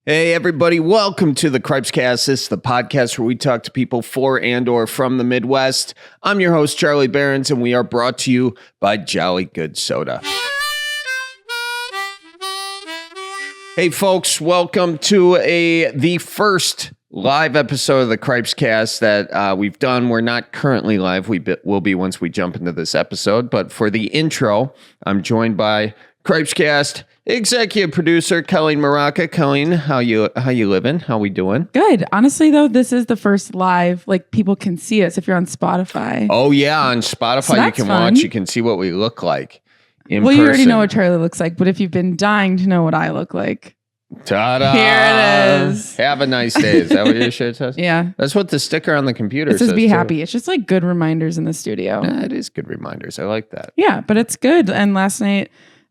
Hey, everybody. Welcome to the Cripescast. This is the podcast where we talk to people for and or from the Midwest. I'm your host, Charlie Behrens, and we are brought to you by Jolly Good Soda. Hey, folks. Welcome to the first live episode of the Cripescast that we've done. We're not currently live. We will be once we jump into this episode. But for the intro, I'm joined by Cripescast executive producer Colleen Maraca. Colleen, how you living? How we doing? Good. Honestly, though, this is the first live, like people can see us if you're on Spotify. Oh yeah, on Spotify So you can fun. watch. You can see what we look like in Well, person. you already know what Charlie looks like, but if you've been dying to know what I look like, Ta-da! here it is. Have a nice day. Is that what your shirt says? Yeah. That's what the sticker on the computer It says be too. happy. It's just like good reminders in the studio. Yeah, it is good reminders. I like that. Yeah, but it's good. And last night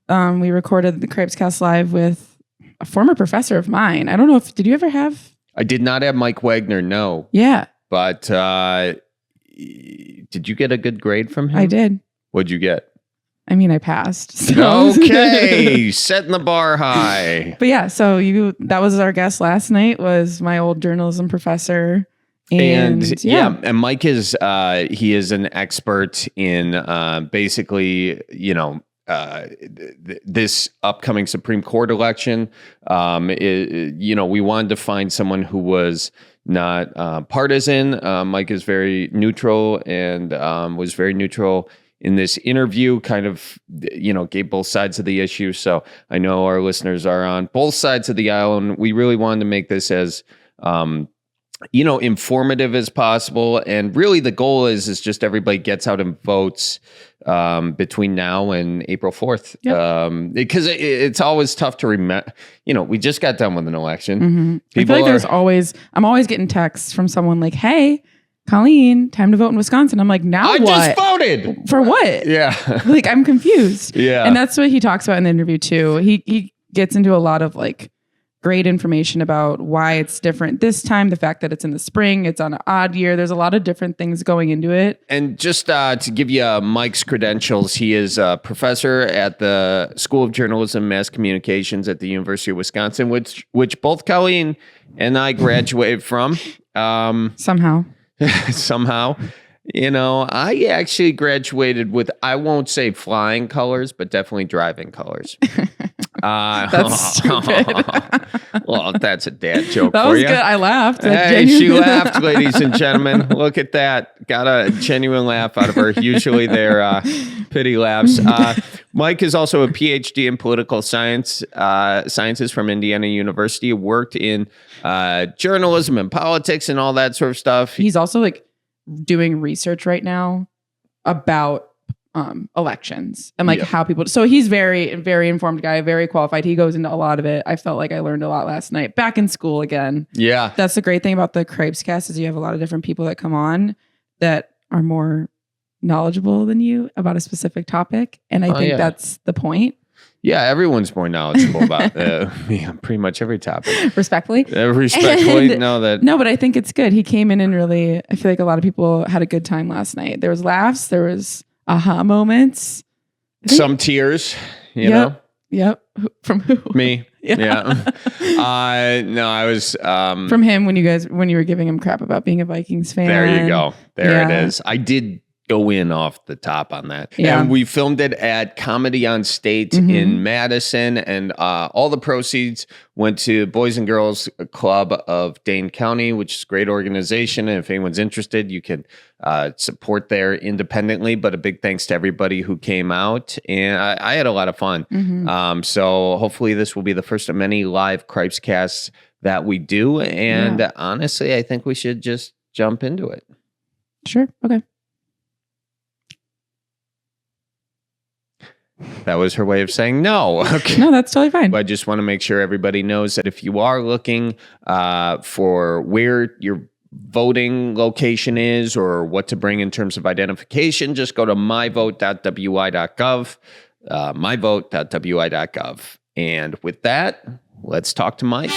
we recorded the Cripescast live with a former professor of mine. I don't know did you ever have? I did not have Mike Wagner, no. Yeah, But did you get a good grade from him? I did. What'd you get? I mean, I passed. So. Okay, setting the bar high. But yeah, so that was our guest last night, was my old journalism professor. And yeah, and Mike is he is an expert in basically, this upcoming Supreme Court election. We wanted to find someone who was not partisan. Mike is very neutral and was very neutral in this interview, kind of, gave both sides of the issue. So I know our listeners are on both sides of the aisle, and we really wanted to make this as informative as possible. And really the goal is just everybody gets out and votes between now and April 4th. Yep. Because it's always tough to remember. We just got done with an election. Mm-hmm. I feel like I'm always getting texts from someone like, hey, Colleen, time to vote in Wisconsin. I'm like, now I what? just voted. For what? Yeah. Like, I'm confused. Yeah. And that's what he talks about in the interview too. He gets into a lot of like great information about why it's different this time, the fact that it's in the spring, it's on an odd year. There's a lot of different things going into it. And just to give you Mike's credentials, he is a professor at the School of Journalism and Mass Communications at the University of Wisconsin, which both Colleen and I graduated from. Somehow. I actually graduated with, I won't say flying colors, but definitely driving colors. That's stupid. Well, that's a dad joke That for was you. good. I laughed. Hey, she laughed, ladies and gentlemen. Look at that. Got a genuine laugh out of her. Usually they're pity laughs. Mike is also a PhD in political sciences from Indiana University. Worked in journalism and politics and all that sort of stuff. He's also like doing research right now about elections and like how people. So he's very, very informed guy, very qualified. He goes into a lot of it. I felt like I learned a lot last night. Back in school again. Yeah, that's the great thing about the Cripescast is you have a lot of different people that come on that are more knowledgeable than you about a specific topic, and I think that's the point. Yeah, everyone's more knowledgeable about pretty much every topic. Respectfully. No, but I think it's good. He came in and really, I feel like a lot of people had a good time last night. There was laughs. There was aha moments. Some tears, you know? Yep. From who? Me. Yeah. No, I was... From him when you were giving him crap about being a Vikings fan. There you go. There it is. I did go in off the top on that. Yeah. And we filmed it at Comedy on State in Madison, and all the proceeds went to Boys and Girls Club of Dane County, which is a great organization. And if anyone's interested, you can support there independently. But a big thanks to everybody who came out. And I had a lot of fun. Mm-hmm. So hopefully this will be the first of many live Cripescasts that we do. And honestly, I think we should just jump into it. Sure. Okay. That was her way of saying no. Okay. No, that's totally fine. But I just want to make sure everybody knows that if you are looking for where your voting location is or what to bring in terms of identification, just go to myvote.wi.gov, myvote.wi.gov. And with that, let's talk to Mike.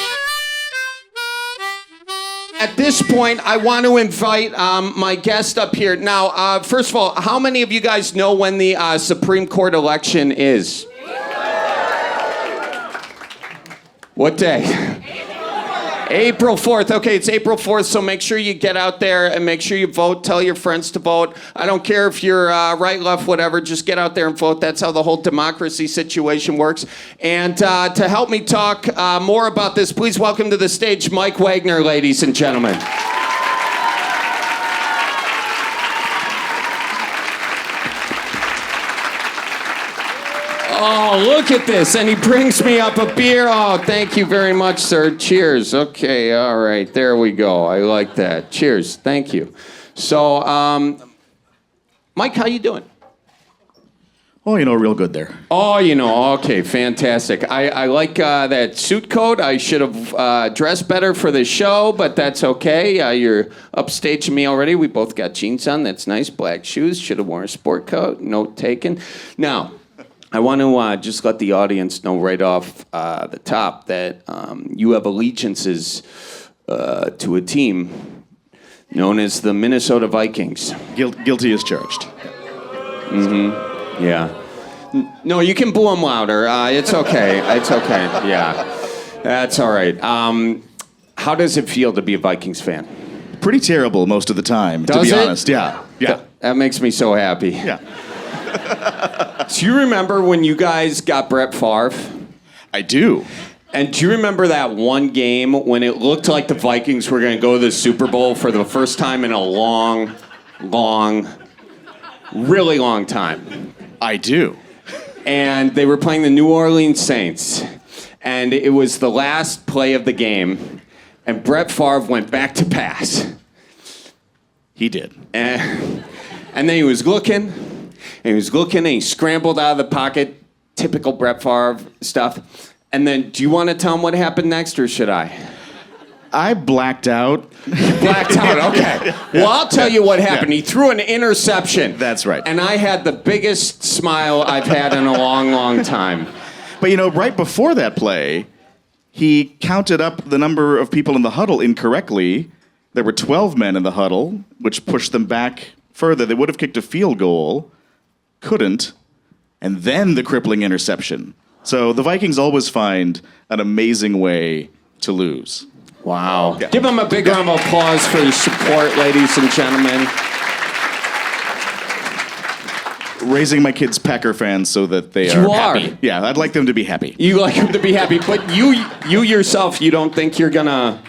At this point, I want to invite my guest up here. Now, first of all, how many of you guys know when the Supreme Court election is? What day? April 4th. Okay, it's April 4th, so make sure you get out there and make sure you vote. Tell your friends to vote. I don't care if you're right, left, whatever. Just get out there and vote. That's how the whole democracy situation works. And to help me talk more about this, please welcome to the stage Mike Wagner, ladies and gentlemen. Oh, look at this. And he brings me up a beer. Oh, thank you very much, sir. Cheers. Okay, all right. There we go. I like that. Cheers. Thank you. So, Mike, how you doing? Oh, real good there. Oh, okay, fantastic. I like that suit coat. I should have dressed better for the show, but that's okay. You're upstaging me already. We both got jeans on. That's nice. Black shoes. Should have worn a sport coat. Note taken. Now, I want to just let the audience know right off the top that you have allegiances to a team known as the Minnesota Vikings. Guilty as charged. Mm-hmm. Yeah. No, you can boo them louder. It's okay. It's okay. Yeah. That's all right. How does it feel to be a Vikings fan? Pretty terrible most of the time, to be honest. Yeah. That makes me so happy. Yeah. Do you remember when you guys got Brett Favre? I do. And do you remember that one game when it looked like the Vikings were going to go to the Super Bowl for the first time in a really long time? I do. And they were playing the New Orleans Saints. And it was the last play of the game. And Brett Favre went back to pass. He did. And then he was looking. And he scrambled out of the pocket, typical Brett Favre stuff. And then, do you want to tell him what happened next, or should I? I blacked out. Blacked out, okay. Well, I'll tell you what happened. He threw an interception. That's right. And I had the biggest smile I've had in a long, long time. But, right before that play, he counted up the number of people in the huddle incorrectly. There were 12 men in the huddle, which pushed them back further. They would have kicked a field goal. Couldn't, and then the crippling interception. So the Vikings always find an amazing way to lose. Wow. Yeah. Give them a big round of applause for your support, ladies and gentlemen. Raising my kids Packer fans so that they are happy. Yeah, I'd like them to be happy. You like them to be happy, but you yourself, you don't think you're gonna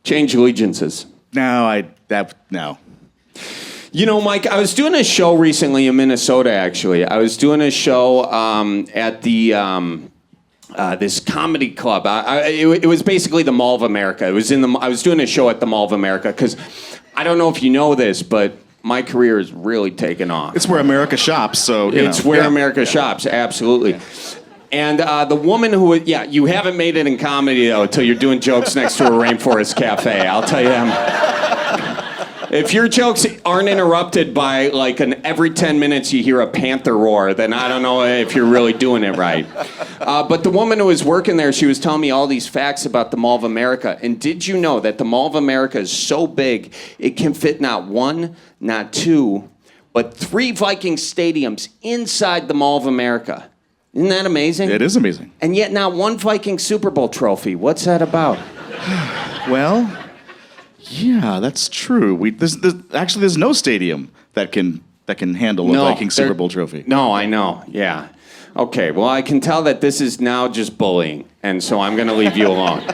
change allegiances? No. Mike, I was doing a show recently in Minnesota, actually. I was doing a show at the this comedy club. It was basically the Mall of America. I was doing a show at the Mall of America because I don't know if you know this, but my career is really taken off. It's where America shops, so it's where America shops, absolutely. Yeah. And the woman you haven't made it in comedy though until you're doing jokes next to a rainforest cafe. I'll tell you that. If your jokes aren't interrupted by every 10 minutes you hear a panther roar, then I don't know if you're really doing it right. But the woman who was working there, she was telling me all these facts about the Mall of America. And did you know that the Mall of America is so big, it can fit not one, not two, but 3 Viking stadiums inside the Mall of America? Isn't that amazing? It is amazing. And yet not one Viking Super Bowl trophy. What's that about? Well... yeah, that's true. There's no stadium that can handle a Viking Super Bowl trophy. No, I know. Yeah. Okay. Well, I can tell that this is now just bullying, and so I'm going to leave you alone.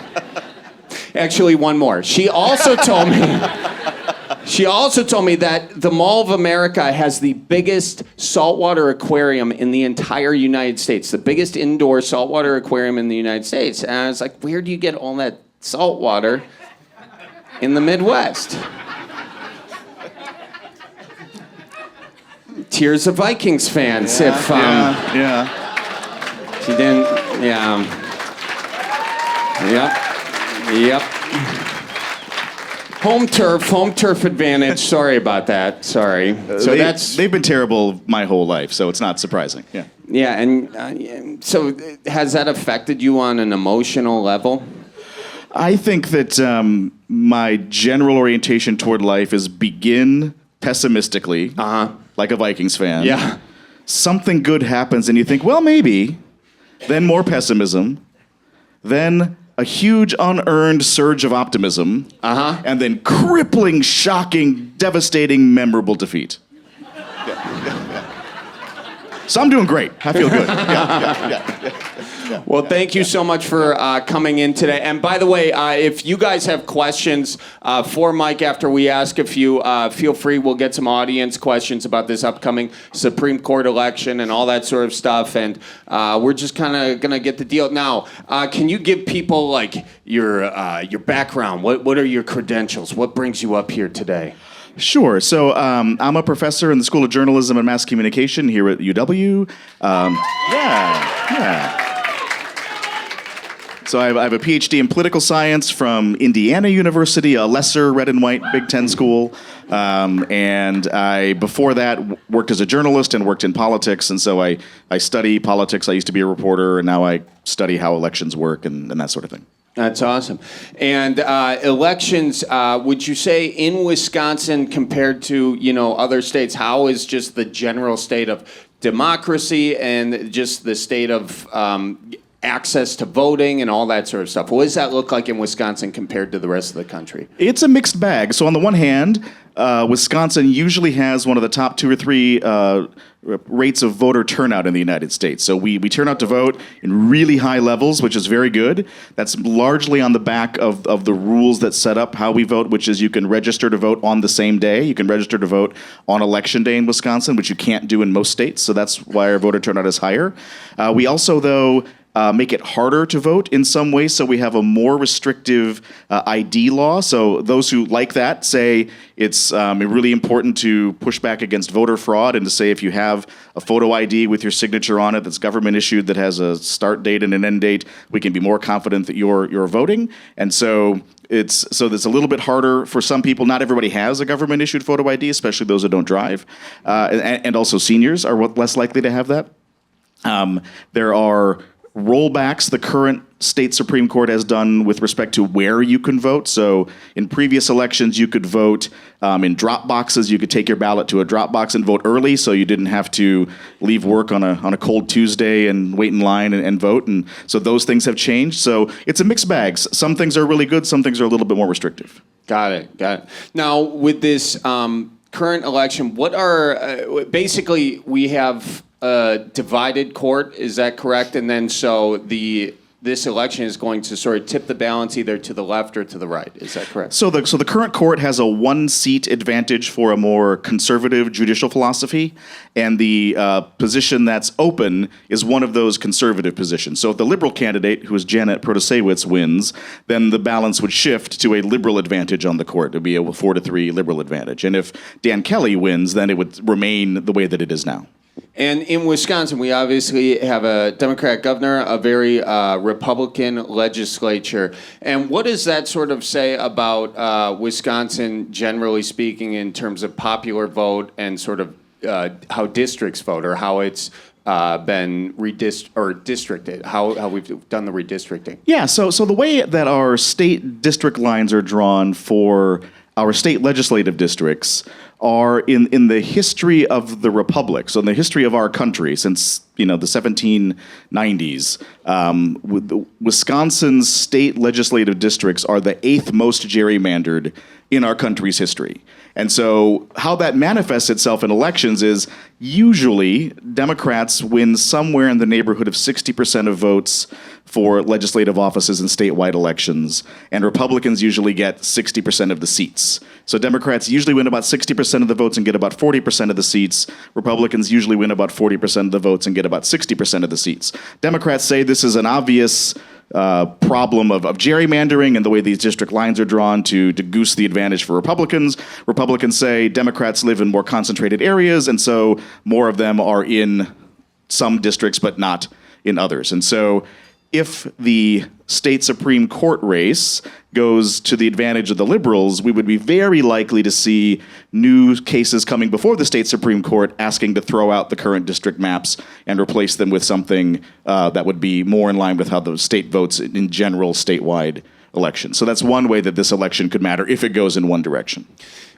Actually, one more. She also told me that the Mall of America has the biggest saltwater aquarium in the entire United States, the biggest indoor saltwater aquarium in the United States. And I was like, where do you get all that saltwater in the Midwest? Tears of Vikings fans. Yeah, if she didn't, yep. Home turf advantage. Sorry about that. Sorry. So they've been terrible my whole life, so it's not surprising. Yeah. Yeah, and so has that affected you on an emotional level? I think that my general orientation toward life is begin pessimistically, like a Vikings fan. Yeah. Something good happens and you think, well, maybe. Then more pessimism. Then a huge unearned surge of optimism, and then crippling, shocking, devastating, memorable defeat. So I'm doing great. I feel good. Well, thank you so much for coming in today. And by the way, if you guys have questions for Mike after we ask a few, feel free. We'll get some audience questions about this upcoming Supreme Court election and all that sort of stuff. And we're just kind of going to get the deal. Now, can you give people like your background? What are your credentials? What brings you up here today? Sure. So I'm a professor in the School of Journalism and Mass Communication here at UW. So I have a PhD in political science from Indiana University, a lesser red and white Big Ten school. And I, before that, worked as a journalist and worked in politics. And so I study politics. I used to be a reporter, and now I study how elections work and that sort of thing. That's awesome. And elections, would you say in Wisconsin compared to, other states, how is just the general state of democracy and just the state of access to voting and all that sort of stuff? What does that look like in Wisconsin compared to the rest of the country? It's a mixed bag. So on the one hand, Wisconsin usually has one of the top 2 or 3 rates of voter turnout in the United States. So we turn out to vote in really high levels, which is very good. That's largely on the back of the rules that set up how we vote, which is you can register to vote on the same day. You can register to vote on Election Day in Wisconsin, which you can't do in most states. So that's why our voter turnout is higher. We also, though, make it harder to vote in some ways, so we have a more restrictive ID law. So those who like that say it's really important to push back against voter fraud and to say if you have a photo ID with your signature on it that's government issued that has a start date and an end date, we can be more confident that you're voting. And so it's a little bit harder for some people. Not everybody has a government issued photo ID, especially those who don't drive, and also seniors are less likely to have that. There are rollbacks the current state Supreme Court has done with respect to where you can vote. So in previous elections, you could vote in drop boxes. You could take your ballot to a drop box and vote early, so you didn't have to leave work on a cold Tuesday and wait in line and vote. And so those things have changed. So it's a mixed bag. Some things are really good. Some things are a little bit more restrictive. Got it. Now, with this current election, what are basically we have a divided court, is that correct? And then so this election is going to sort of tip the balance either to the left or to the right. Is that correct? So the current court has a 1-seat advantage for a more conservative judicial philosophy, and the position that's open is one of those conservative positions. So if the liberal candidate, who is Janet Protasiewicz, wins, then the balance would shift to a liberal advantage on the court. It would be a 4-3 liberal advantage. And if Dan Kelly wins, then it would remain the way that it is now. And in Wisconsin, we obviously have a Democrat governor, a very Republican legislature. And what does that sort of say about Wisconsin, generally speaking, in terms of popular vote and sort of how districts vote, or how it's been districted, how we've done the redistricting? Yeah, so the way that our state district lines are drawn for our state legislative districts are in the history of the republic, so in the history of our country since the 1790s. Wisconsin's state legislative districts are the 8th most gerrymandered in our country's history. And so how that manifests itself in elections is usually Democrats win somewhere in the neighborhood of 60% of votes for legislative offices in statewide elections, and Republicans usually get 60% of the seats. So Democrats usually win about 60% of the votes and get about 40% of the seats. Republicans usually win about 40% of the votes and get about 60% of the seats. Democrats say this is an obvious problem of gerrymandering and the way these district lines are drawn to goose the advantage for Republicans. Republicans say Democrats live in more concentrated areas, and so more of them are in some districts but not in others. And so if the state Supreme Court race goes to the advantage of the liberals, we would be very likely to see new cases coming before the state Supreme Court asking to throw out the current district maps and replace them with something that would be more in line with how the state votes in general statewide elections. So that's one way that this election could matter if it goes in one direction.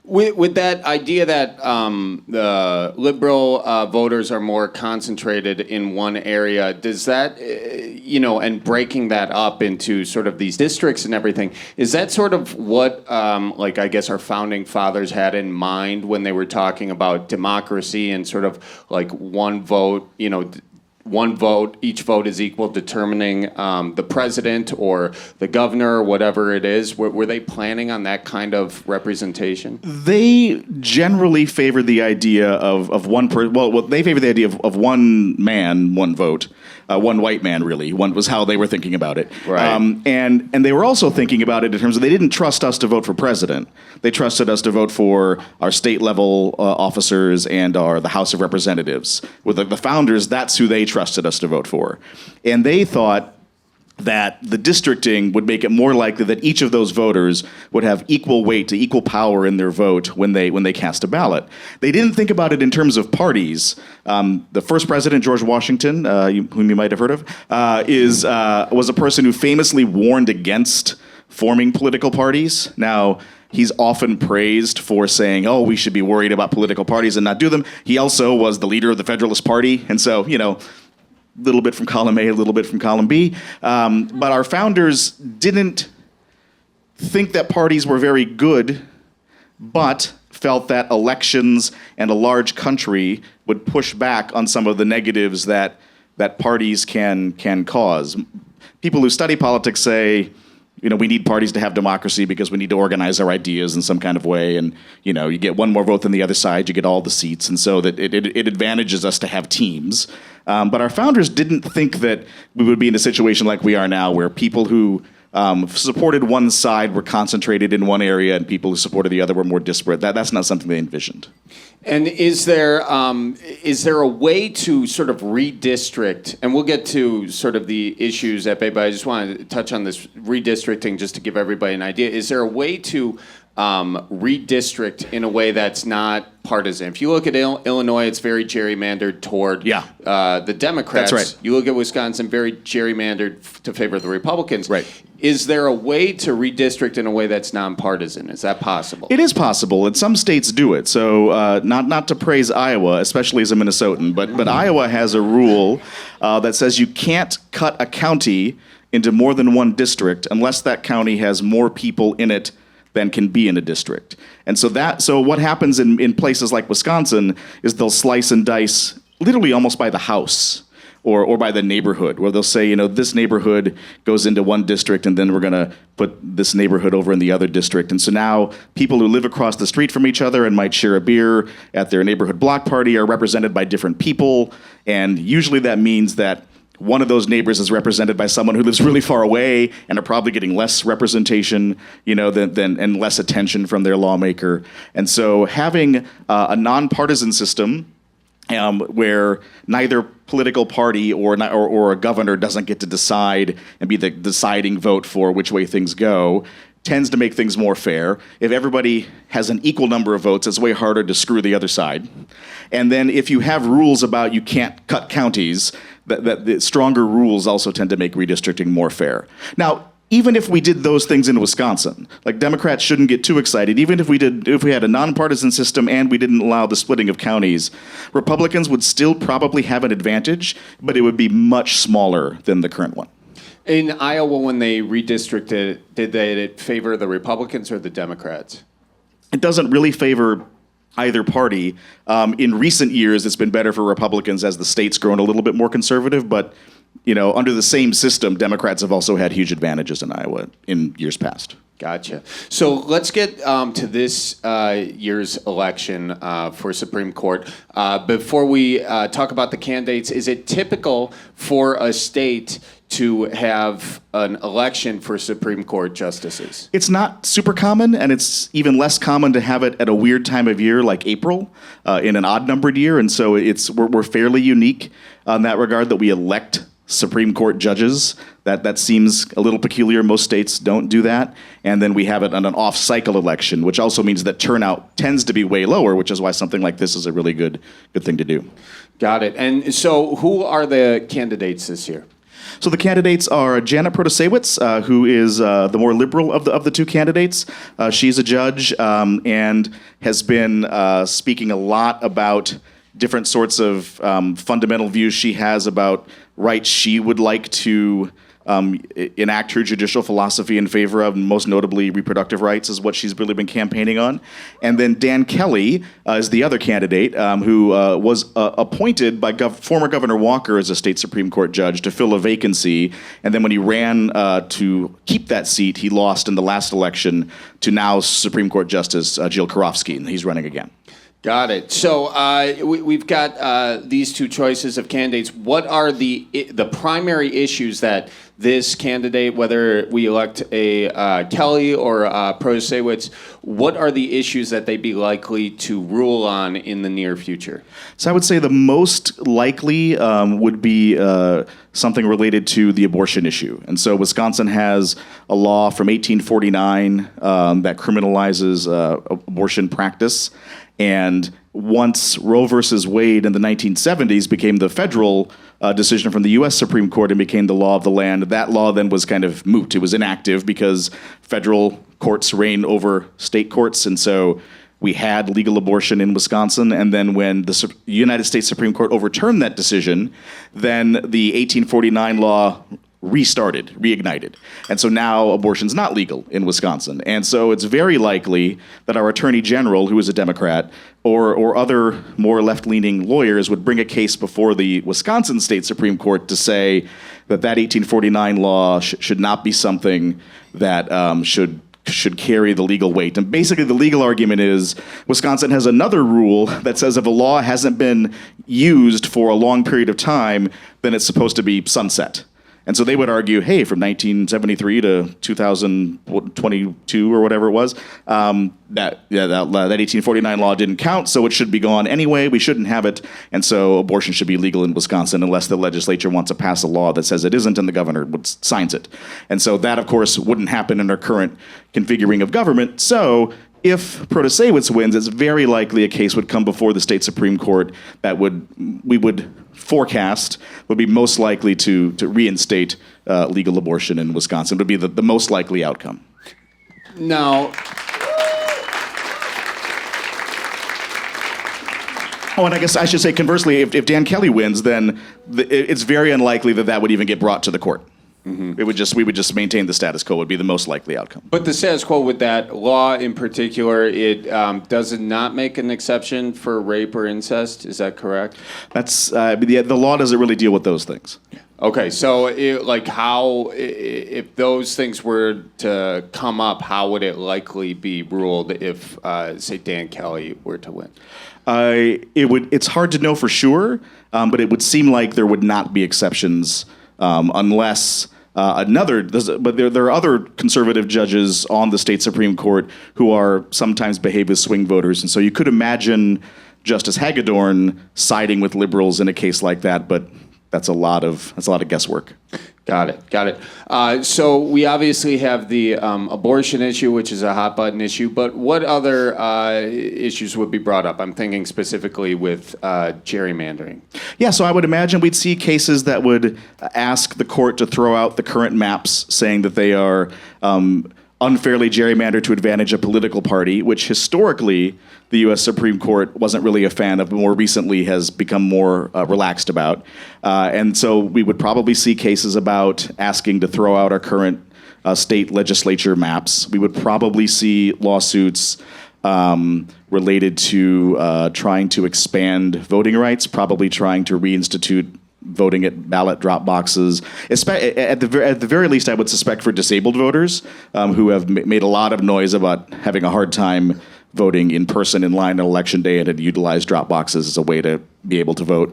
With that idea that the liberal voters are more concentrated in one area, does that, and breaking that up into sort of these districts and everything, is that sort of what, I guess our founding fathers had in mind when they were talking about democracy and sort of like one vote, one vote, each vote is equal, determining the president or the governor or whatever it is? Were they planning on that kind of representation? They generally favor the idea of one person. Well, they favor the idea of one man, one vote. One white man, really. One was how they were thinking about it. Right. And they were also thinking about it in terms of they didn't trust us to vote for president. They trusted us to vote for our state level officers and the House of Representatives. With the founders, that's who they trusted us to vote for. And they thought that the districting would make it more likely that each of those voters would have equal weight, equal power in their vote when they cast a ballot. They didn't think about it in terms of parties. The first president, George Washington, whom you might have heard of, was a person who famously warned against forming political parties. Now, he's often praised for saying, "Oh, we should be worried about political parties and not do them." He also was the leader of the Federalist Party, and so little bit from column A, a little bit from column B. But our founders didn't think that parties were very good, but felt that elections and a large country would push back on some of the negatives that parties can cause. People who study politics say, we need parties to have democracy because we need to organize our ideas in some kind of way. And, you get one more vote than the other side, you get all the seats. And so that it advantages us to have teams. But our founders didn't think that we would be in a situation like we are now, where people who supported one side were concentrated in one area and people who supported the other were more disparate. That's not something they envisioned. And is there a way to sort of redistrict, and we'll get to sort of the issues at bay, but I just want to touch on this redistricting just to give everybody an idea. Is there a way to redistrict in a way that's not partisan? If you look at Illinois, it's very gerrymandered toward the Democrats. That's right. You look at Wisconsin, very gerrymandered to favor the Republicans. Right. Is there a way to redistrict in a way that's nonpartisan? Is that possible? It is possible, and some states do it. So not to praise Iowa, especially as a Minnesotan, but Iowa has a rule that says you can't cut a county into more than one district unless that county has more people in it than can be in a district. And so what happens in places like Wisconsin is they'll slice and dice literally almost by the house or by the neighborhood, where they'll say, this neighborhood goes into one district and then we're going to put this neighborhood over in the other district. And so now people who live across the street from each other and might share a beer at their neighborhood block party are represented by different people. And usually that means that one of those neighbors is represented by someone who lives really far away and are probably getting less representation, than and less attention from their lawmaker. And so having a nonpartisan system where neither political party or a governor doesn't get to decide and be the deciding vote for which way things go tends to make things more fair. If everybody has an equal number of votes, it's way harder to screw the other side. And then if you have rules about you can't cut counties, that the stronger rules also tend to make redistricting more fair. Now, even if we did those things in Wisconsin, like Democrats shouldn't get too excited. Even if we had a nonpartisan system and we didn't allow the splitting of counties, Republicans would still probably have an advantage, but it would be much smaller than the current one. In Iowa, when they redistricted, did they favor the Republicans or the Democrats? It doesn't really favor either party. In recent years, it's been better for Republicans as the state's grown a little bit more conservative, but under the same system, Democrats have also had huge advantages in Iowa in years past. Gotcha. So let's get to this year's election for Supreme Court. Before we talk about the candidates, is it typical for a state to have an election for Supreme Court justices? It's not super common, and it's even less common to have it at a weird time of year like April, in an odd-numbered year. And so we're fairly unique in that regard that we elect Supreme Court judges. That seems a little peculiar. Most states don't do that. And then we have it on an off-cycle election, which also means that turnout tends to be way lower, which is why something like this is a really good thing to do. Got it. And so who are the candidates this year? So the candidates are Janet Protasiewicz, who is the more liberal of the two candidates. She's a judge and has been speaking a lot about different sorts of fundamental views she has about rights she would like to enact her judicial philosophy in favor of, most notably reproductive rights is what she's really been campaigning on. And then Dan Kelly is the other candidate who was appointed by former Governor Walker as a state Supreme Court judge to fill a vacancy. And then when he ran to keep that seat, he lost in the last election to now Supreme Court Justice Jill Karofsky, and he's running again. Got it. So we've got these two choices of candidates. What are the primary issues that this candidate, whether we elect a Kelly or Protasiewicz, what are the issues that they'd be likely to rule on in the near future? So I would say the most likely would be something related to the abortion issue. And so Wisconsin has a law from 1849 that criminalizes abortion practice. And once Roe versus Wade in the 1970s became the federal decision from the U.S. Supreme Court and became the law of the land, that law then was kind of moot. It was inactive because federal courts reign over state courts. And so we had legal abortion in Wisconsin. And then when the United States Supreme Court overturned that decision, then the 1849 law reignited. And so now abortion's not legal in Wisconsin. And so it's very likely that our Attorney General, who is a Democrat, or other more left-leaning lawyers would bring a case before the Wisconsin State Supreme Court to say that 1849 law should not be something that should carry the legal weight. And basically the legal argument is Wisconsin has another rule that says if a law hasn't been used for a long period of time, then it's supposed to be sunset. And so they would argue, hey, from 1973 to 2022 or whatever it was, that 1849 law didn't count, so it should be gone anyway. We shouldn't have it, and so abortion should be legal in Wisconsin unless the legislature wants to pass a law that says it isn't, and the governor signs it. And so that, of course, wouldn't happen in our current configuring of government. So if Protasiewicz wins, it's very likely a case would come before the state Supreme Court that we would forecast would be most likely to reinstate legal abortion in Wisconsin. It would be the most likely outcome. Now, and I guess I should say conversely, if Dan Kelly wins, then it's very unlikely that would even get brought to the court. Mm-hmm. We would just maintain the status quo would be the most likely outcome. But the status quo with that law in particular, it does it not make an exception for rape or incest? Is that correct? That's the law doesn't really deal with those things. Okay, so if those things were to come up, how would it likely be ruled if, say, Dan Kelly were to win? It's hard to know for sure, but it would seem like there would not be exceptions unless. But there are other conservative judges on the state Supreme Court who are sometimes behave as swing voters, and so you could imagine Justice Hagedorn siding with liberals in a case like that. But that's a lot of guesswork. Got it. So we obviously have the abortion issue, which is a hot button issue. But what other issues would be brought up? I'm thinking specifically with gerrymandering. Yeah, so I would imagine we'd see cases that would ask the court to throw out the current maps, saying that they are unfairly gerrymandered to advantage a political party, which historically the U.S. Supreme Court wasn't really a fan of, but more recently has become more relaxed about. And so we would probably see cases about asking to throw out our current state legislature maps. We would probably see lawsuits related to trying to expand voting rights, probably trying to reinstitute voting at ballot drop boxes. At the very least, I would suspect for disabled voters who have made a lot of noise about having a hard time voting in person in line on election day and had utilized drop boxes as a way to be able to vote.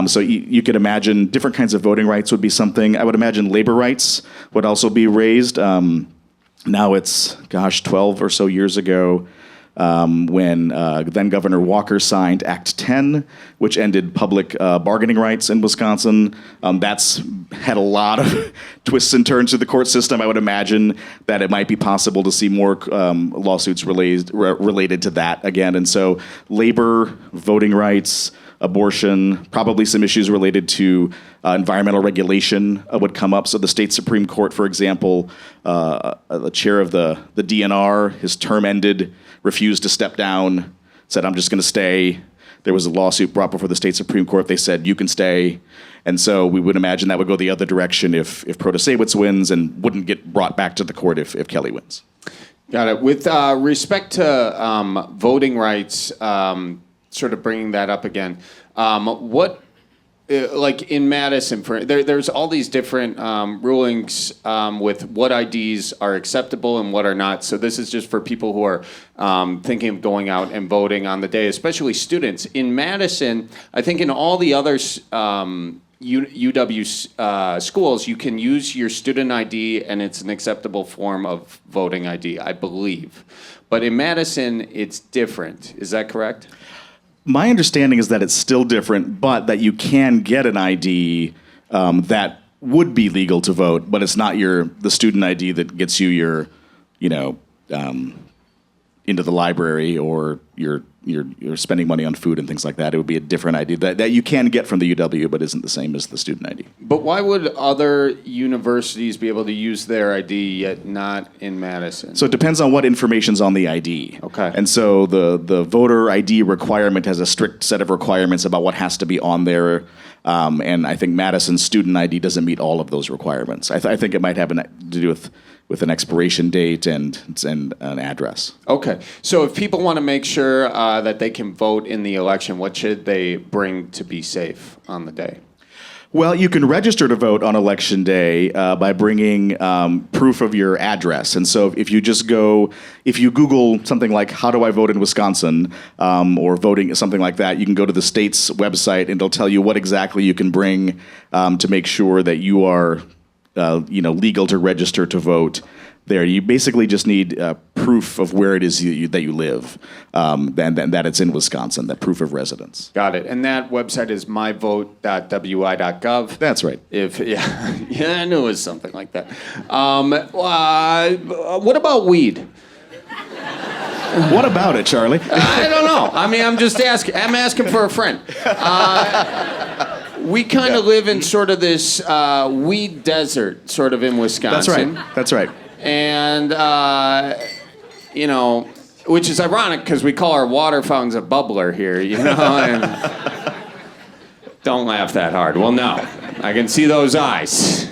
So you could imagine different kinds of voting rights would be something. I would imagine labor rights would also be raised. Now it's, 12 or so years ago, when then Governor Walker signed Act 10, which ended public bargaining rights in Wisconsin. That's had a lot of twists and turns to the court system. I would imagine that it might be possible to see more lawsuits related to that again. And so labor, voting rights, abortion, probably some issues related to environmental regulation would come up. So the state Supreme Court, for example, the chair of the DNR, his term ended, refused to step down, said, I'm just going to stay. There was a lawsuit brought before the state Supreme Court. They said, you can stay. And so we would imagine that would go the other direction if Protasewicz wins, and wouldn't get brought back to the court if Kelly wins. Got it. With respect to voting rights, sort of bringing that up again, what, like in Madison, there's all these different rulings with what IDs are acceptable and what are not. So this is just for people who are thinking of going out and voting on the day, especially students. In Madison, I think in all the other UW schools, you can use your student ID, and it's an acceptable form of voting ID, I believe. But in Madison, it's different. Is that correct? My understanding is that it's still different, but that you can get an ID that would be legal to vote, but it's not the student ID that gets you your, into the library, or you're spending money on food and things like that. It would be a different ID that you can get from the UW, but isn't the same as the student ID. But why would other universities be able to use their ID yet not in Madison? So it depends on what information's on the ID. Okay. And so the voter ID requirement has a strict set of requirements about what has to be on there. And I think Madison's student ID doesn't meet all of those requirements. I think it might have to do with an expiration date and an address. Okay. So if people want to make sure that they can vote in the election, what should they bring to be safe on the day? Well, you can register to vote on Election Day by bringing proof of your address. And so if you Google something like, how do I vote in Wisconsin, or voting, something like that, you can go to the state's website, and it'll tell you what exactly you can bring to make sure that you are legal to register to vote there. You basically just need proof of where it is that you live, and that it's in Wisconsin, that proof of residence. Got it. And that website is myvote.wi.gov. That's right. Yeah, I knew it was something like that. What about weed? What about it, Charlie? I don't know. I mean, I'm just asking. I'm asking for a friend. We kind of live in sort of this weed desert, sort of in Wisconsin. That's right. And, which is ironic because we call our water fountains a bubbler here, and don't laugh that hard. Well, no, I can see those eyes.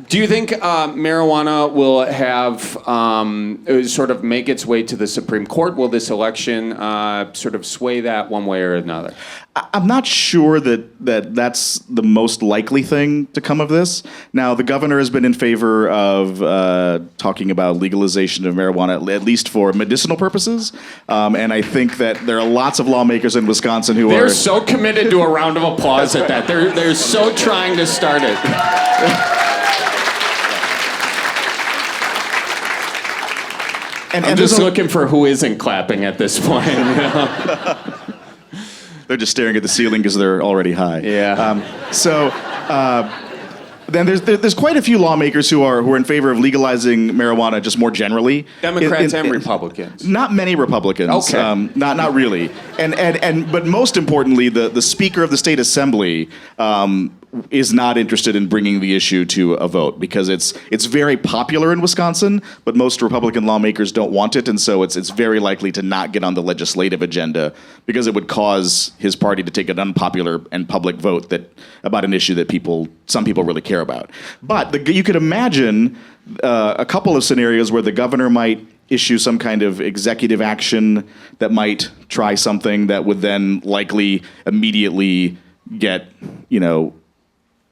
Do you think marijuana will have sort of make its way to the Supreme Court? Will this election sort of sway that one way or another? I'm not sure that's the most likely thing to come of this. Now, the governor has been in favor of talking about legalization of marijuana, at least for medicinal purposes. And I think that there are lots of lawmakers in Wisconsin who They're so committed to a round of applause at that. They're so trying to start it. And I'm just looking for who isn't clapping at this point. They're just staring at the ceiling because they're already high. Yeah. Then there's quite a few lawmakers who are in favor of legalizing marijuana just more generally. Democrats and Republicans. Not many Republicans. Okay. Not really. But most importantly, the Speaker of the State Assembly is not interested in bringing the issue to a vote because it's very popular in Wisconsin, but most Republican lawmakers don't want it, and so it's very likely to not get on the legislative agenda because it would cause his party to take an unpopular and public vote about an issue that some people really care about. But you could imagine a couple of scenarios where the governor might issue some kind of executive action that might try something that would then likely immediately get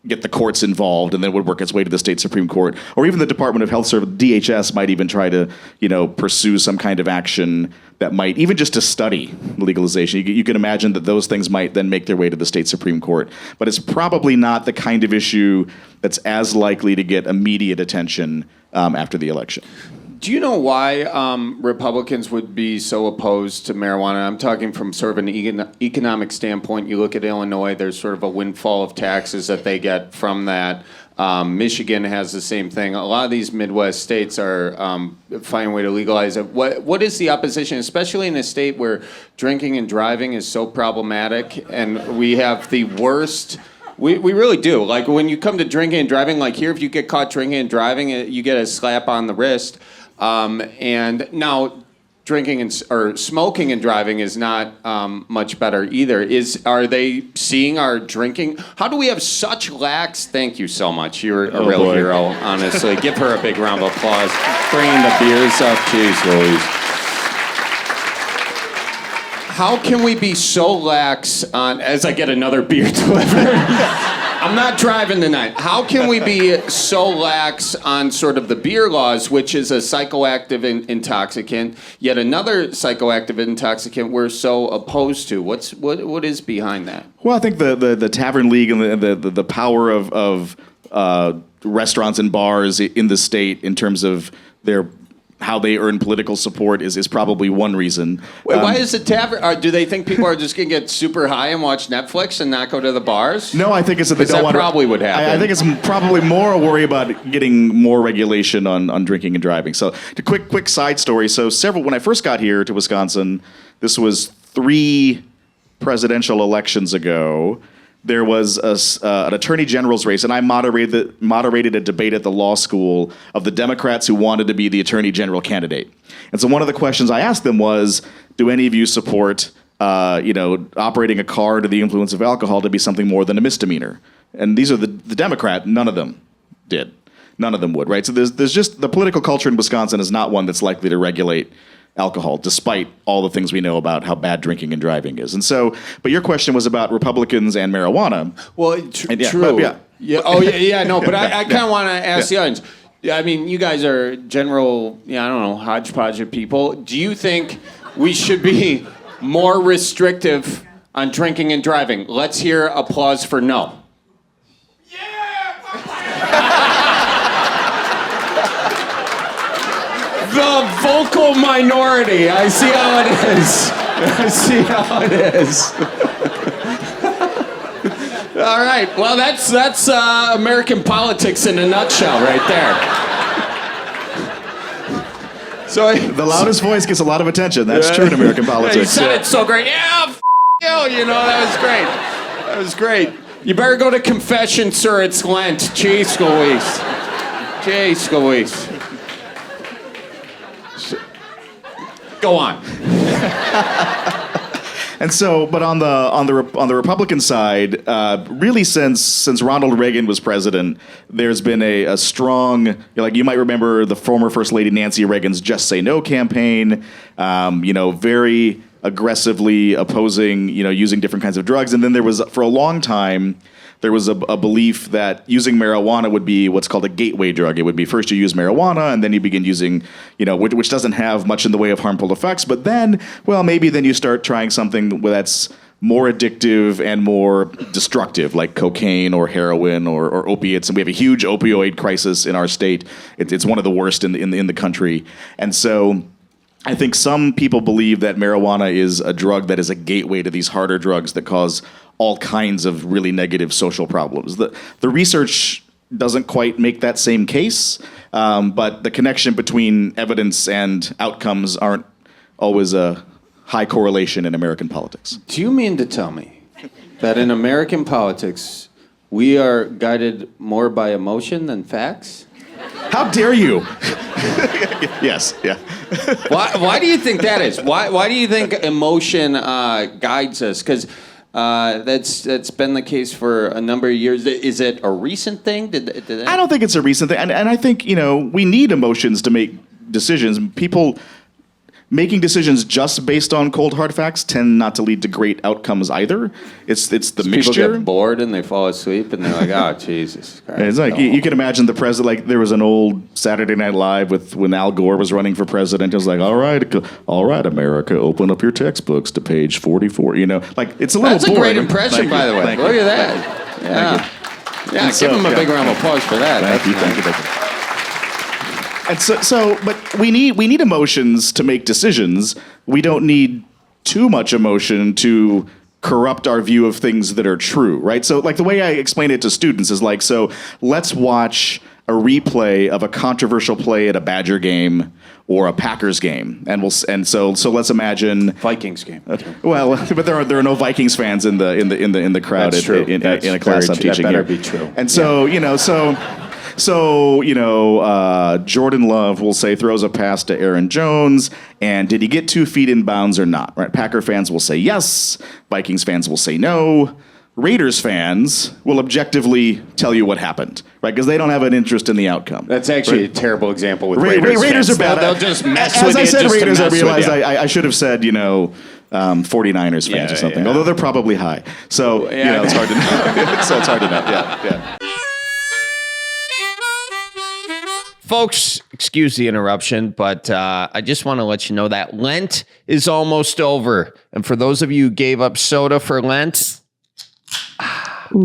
the courts involved, and then would work its way to the state Supreme Court, or even the Department of Health Service, DHS, might even try to, pursue some kind of action that might, even just to study legalization. You can imagine that those things might then make their way to the state Supreme Court. But it's probably not the kind of issue that's as likely to get immediate attention after the election. Do you know why Republicans would be so opposed to marijuana? I'm talking from sort of an economic standpoint. You look at Illinois, there's sort of a windfall of taxes that they get from that. Michigan has the same thing. A lot of these Midwest states are finding a way to legalize it. What is the opposition, especially in a state where drinking and driving is so problematic, and we have the worst. We really do. Like when you come to drinking and driving, like here, if you get caught drinking and driving, you get a slap on the wrist. And now drinking or smoking and driving is not much better either. Are they seeing our drinking? How do we have such lax? Thank you so much. You're a real hero, honestly. Give her a big round of applause. Bringing the beers up. Jeez Louise. How can we be so lax on, as I get another beer delivered? I'm not driving tonight. How can we be so lax on sort of the beer laws, which is a psychoactive intoxicant, yet another psychoactive intoxicant we're so opposed to? What is behind that? Well, I think the Tavern League and the power of restaurants and bars in the state in terms of how they earn political support is probably one reason. Wait, why is the tavern? Do they think people are just going to get super high and watch Netflix and not go to the bars? No, I think it's that they don't want to. That probably would happen. I think it's probably more a worry about getting more regulation on drinking and driving. So, a quick side story. So, when I first got here to Wisconsin, this was 3 presidential elections ago. There was an attorney general's race, and I moderated a debate at the law school of the Democrats who wanted to be the attorney general candidate. And so one of the questions I asked them was, do any of you support operating a car under the influence of alcohol to be something more than a misdemeanor? And these are the Democrat, none of them did. None of them would, right? So there's just the political culture in Wisconsin is not one that's likely to regulate alcohol, despite all the things we know about how bad drinking and driving is. And so, but your question was about Republicans and marijuana. Well, true. But I kind of want to ask the audience. I mean, you guys are general, hodgepodge of people. Do you think we should be more restrictive on drinking and driving? Let's hear applause for no. The vocal minority. I see how it is. All right. Well, that's American politics in a nutshell, right there. So the loudest voice gets a lot of attention. That's true in American politics. You said it so great. Yeah, you. That was great. That was great. You better go to confession, sir. It's Lent. Jeez Louise. Go on. And so, but on the Republican side, really since Ronald Reagan was president, there's been a strong, you might remember the former First Lady Nancy Reagan's Just Say No campaign, very aggressively opposing, using different kinds of drugs. And then there was, for a long time, there was a belief that using marijuana would be what's called a gateway drug. It would be first you use marijuana, and then you begin using, which doesn't have much in the way of harmful effects. But then, maybe then you start trying something that's more addictive and more destructive, like cocaine or heroin or opiates. And we have a huge opioid crisis in our state. It's one of the worst in the country. And so I think some people believe that marijuana is a drug that is a gateway to these harder drugs that cause all kinds of really negative social problems. The research doesn't quite make that same case, but the connection between evidence and outcomes aren't always a high correlation in American politics. Do you mean to tell me that in American politics, we are guided more by emotion than facts? How dare you? Yes, yeah. Why do you think that is? Why do you think emotion guides us? Because that's been the case for a number of years. Is it a recent thing? I don't think it's a recent thing, and I think we need emotions to make decisions. People making decisions just based on cold hard facts tend not to lead to great outcomes either. It's the mixture. People get bored and they fall asleep and they're like, oh, Jesus Christ. It's like you can imagine the president. Like there was an old Saturday Night Live when Al Gore was running for president. It was like, all right, America, open up your textbooks to page 44. It's a little. That's a great impression, by the way. Look at that. Yeah, give him a big round of applause for that. Thank you. And but we need emotions to make decisions. We don't need too much emotion to corrupt our view of things that are true, right? So like the way I explain it to students is like, so let's watch a replay of a controversial play at a Badger game or a Packers game, and so let's imagine Vikings game. Well, but there are no Vikings fans in the crowd That's true. in a class I'm teaching that better here. be true. And so Jordan Love will say throws a pass to Aaron Jones, and did he get 2 feet in bounds or not? Right? Packer fans will say yes. Vikings fans will say no. Raiders fans will objectively tell you what happened, right? Because they don't have an interest in the outcome. That's actually a terrible example with Raiders fans. are bad. They'll just mess As with I you. said just to Raiders, I mess with realized you. I should have said 49ers fans or something. yeah. Although they're probably high, so it's hard to know. So it's hard to know. Yeah. Folks, excuse the interruption, but I just want to let you know that Lent is almost over. And for those of you who gave up soda for Lent,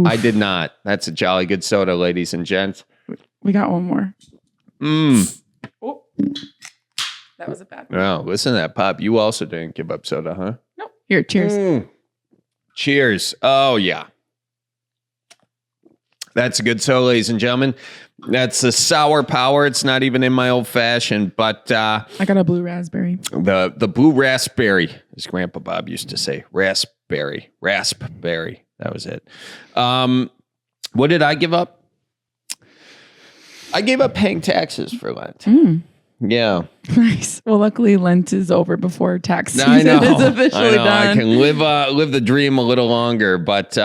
I did not. That's a jolly good soda, ladies and gents. We got one more. Oh, that was a bad one. Oh, listen to that, Pop. You also didn't give up soda, huh? Nope. Here, cheers. Cheers. Oh, yeah. That's a good soda, ladies and gentlemen. That's a sour power. It's not even in my old fashioned, but I got a blue raspberry. the blue raspberry, as Grandpa Bob used to say, raspberry. That was it. What did I give up? I gave up paying taxes for Lent. Yeah. Nice. Well, luckily Lent is over before tax season I know. is officially I done. can live the dream a little longer. But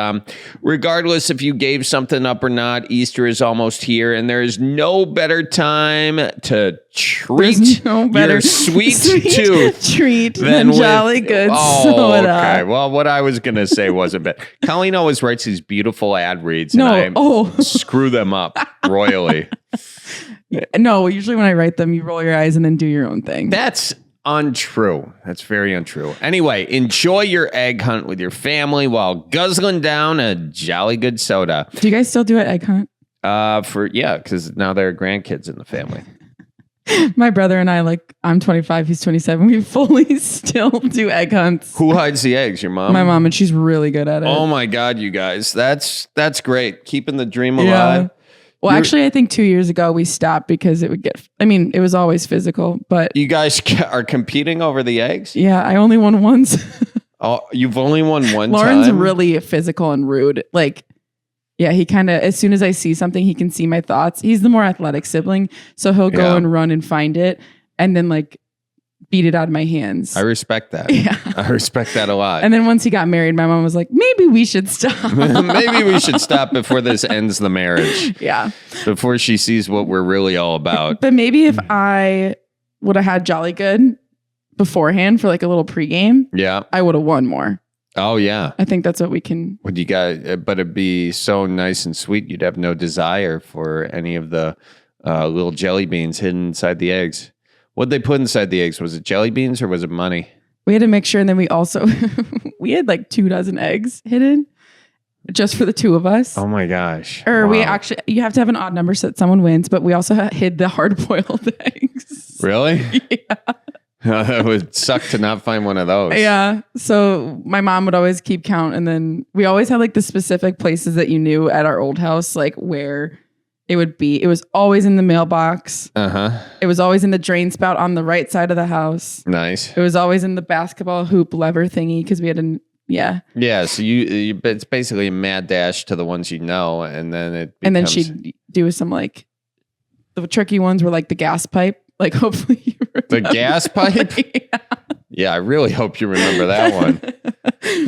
regardless if you gave something up or not, Easter is almost here, and there is no better time to treat There's no better your sweet tooth treat than than Jolly Good soda. Okay. Well, what I was gonna say wasn't bad. Colleen always writes these beautiful ad reads, and I screw them up royally. No, usually when I write them, you roll your eyes and then do your own thing. That's untrue. That's very untrue. Anyway, enjoy your egg hunt with your family while guzzling down a Jolly Good soda. Do you guys still do an egg hunt? Because now there are grandkids in the family. My brother and I, I'm 25, he's 27. We fully still do egg hunts. Who hides the eggs? Your mom? My mom, and she's really good at it. Oh my God, you guys. That's great. Keeping the dream alive. Yeah. Well, actually, I think 2 years ago we stopped because it was always physical, but. You guys are competing over the eggs? Yeah, I only won once. Oh, you've only won one Lauren's time? really physical and rude. He kind of, as soon as I see something, he can see my thoughts. He's the more athletic sibling, so he'll go and run and find it and then beat it out of my hands. I respect that. Yeah. I respect that a lot. And then once he got married, my mom was like, maybe we should stop. Maybe we should stop before this ends the marriage. Yeah. Before she sees what we're really all about. But maybe if I would have had Jolly Good beforehand for a little pregame, I would have won more. Oh, yeah. I think that's what we can. But it'd be so nice and sweet. You'd have no desire for any of the little jelly beans hidden inside the eggs. What'd they put inside the eggs? Was it jelly beans or was it money? We had a mixture, and then we also we had 24 eggs hidden just for the two of us. Oh my gosh! Or we actually, you have to have an odd number so that someone wins, but we also hid the hard-boiled eggs. Really? Yeah. That would suck to not find one of those. Yeah. So my mom would always keep count, and then we always had the specific places that you knew at our old house, where it would be. It was always in the mailbox. It was always in the drain spout on the right side of the house. Nice. It was always in the basketball hoop lever thingy because we had Yeah, so it's basically a mad dash to the ones you know, and then it becomes... And then she'd do some the tricky ones were the gas pipe. Hopefully you remember. The gas pipe? Yeah, I really hope you remember that one.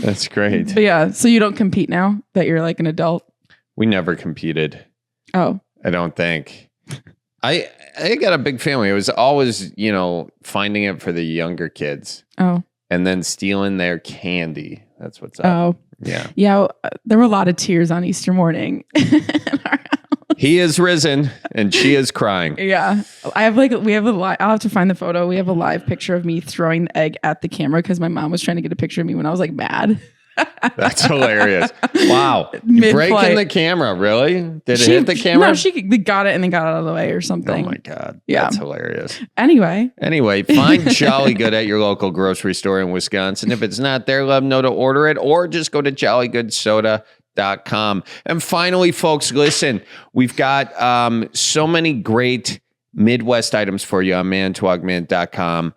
That's great. But yeah, so you don't compete now that you're an adult? We never competed. Oh. I don't think. I got a big family. It was always, finding it for the younger kids. Oh. And then stealing their candy. That's what's up. Oh. Yeah. Yeah, there were a lot of tears on Easter morning in our house. He is risen and she is crying. Yeah. I have we have I'll have to find the photo. We have a live picture of me throwing the egg at the camera because my mom was trying to get a picture of me when I was mad. That's hilarious. Wow. You Mid-flight. breaking the camera, really? Did it hit the camera? No, she got it and then got out of the way or something. Oh my God. Yeah. That's hilarious. Anyway, find Jolly Good at your local grocery store in Wisconsin. If it's not there, let them know to order it, or just go to jollygoodssoda.com. And finally, folks, listen, we've got so many great Midwest items for you on manitowocman.com.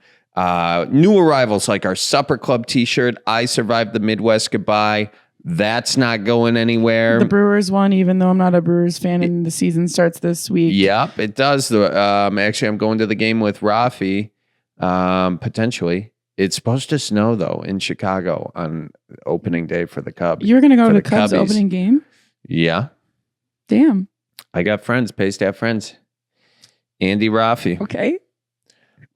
New arrivals like our Supper Club t-shirt, I Survived the Midwest Goodbye. That's not going anywhere. the Brewers won, even though I'm not a Brewers fan, and the season starts this week. Yep, it does. Actually, I'm going to the game with Rafi, potentially. It's supposed to snow, though, in Chicago on opening day for the Cubs. You're going to go to the Cubs Cubbies. opening game? Yeah. Damn. I got friends, pay staff friends. Andy, Rafi. Okay.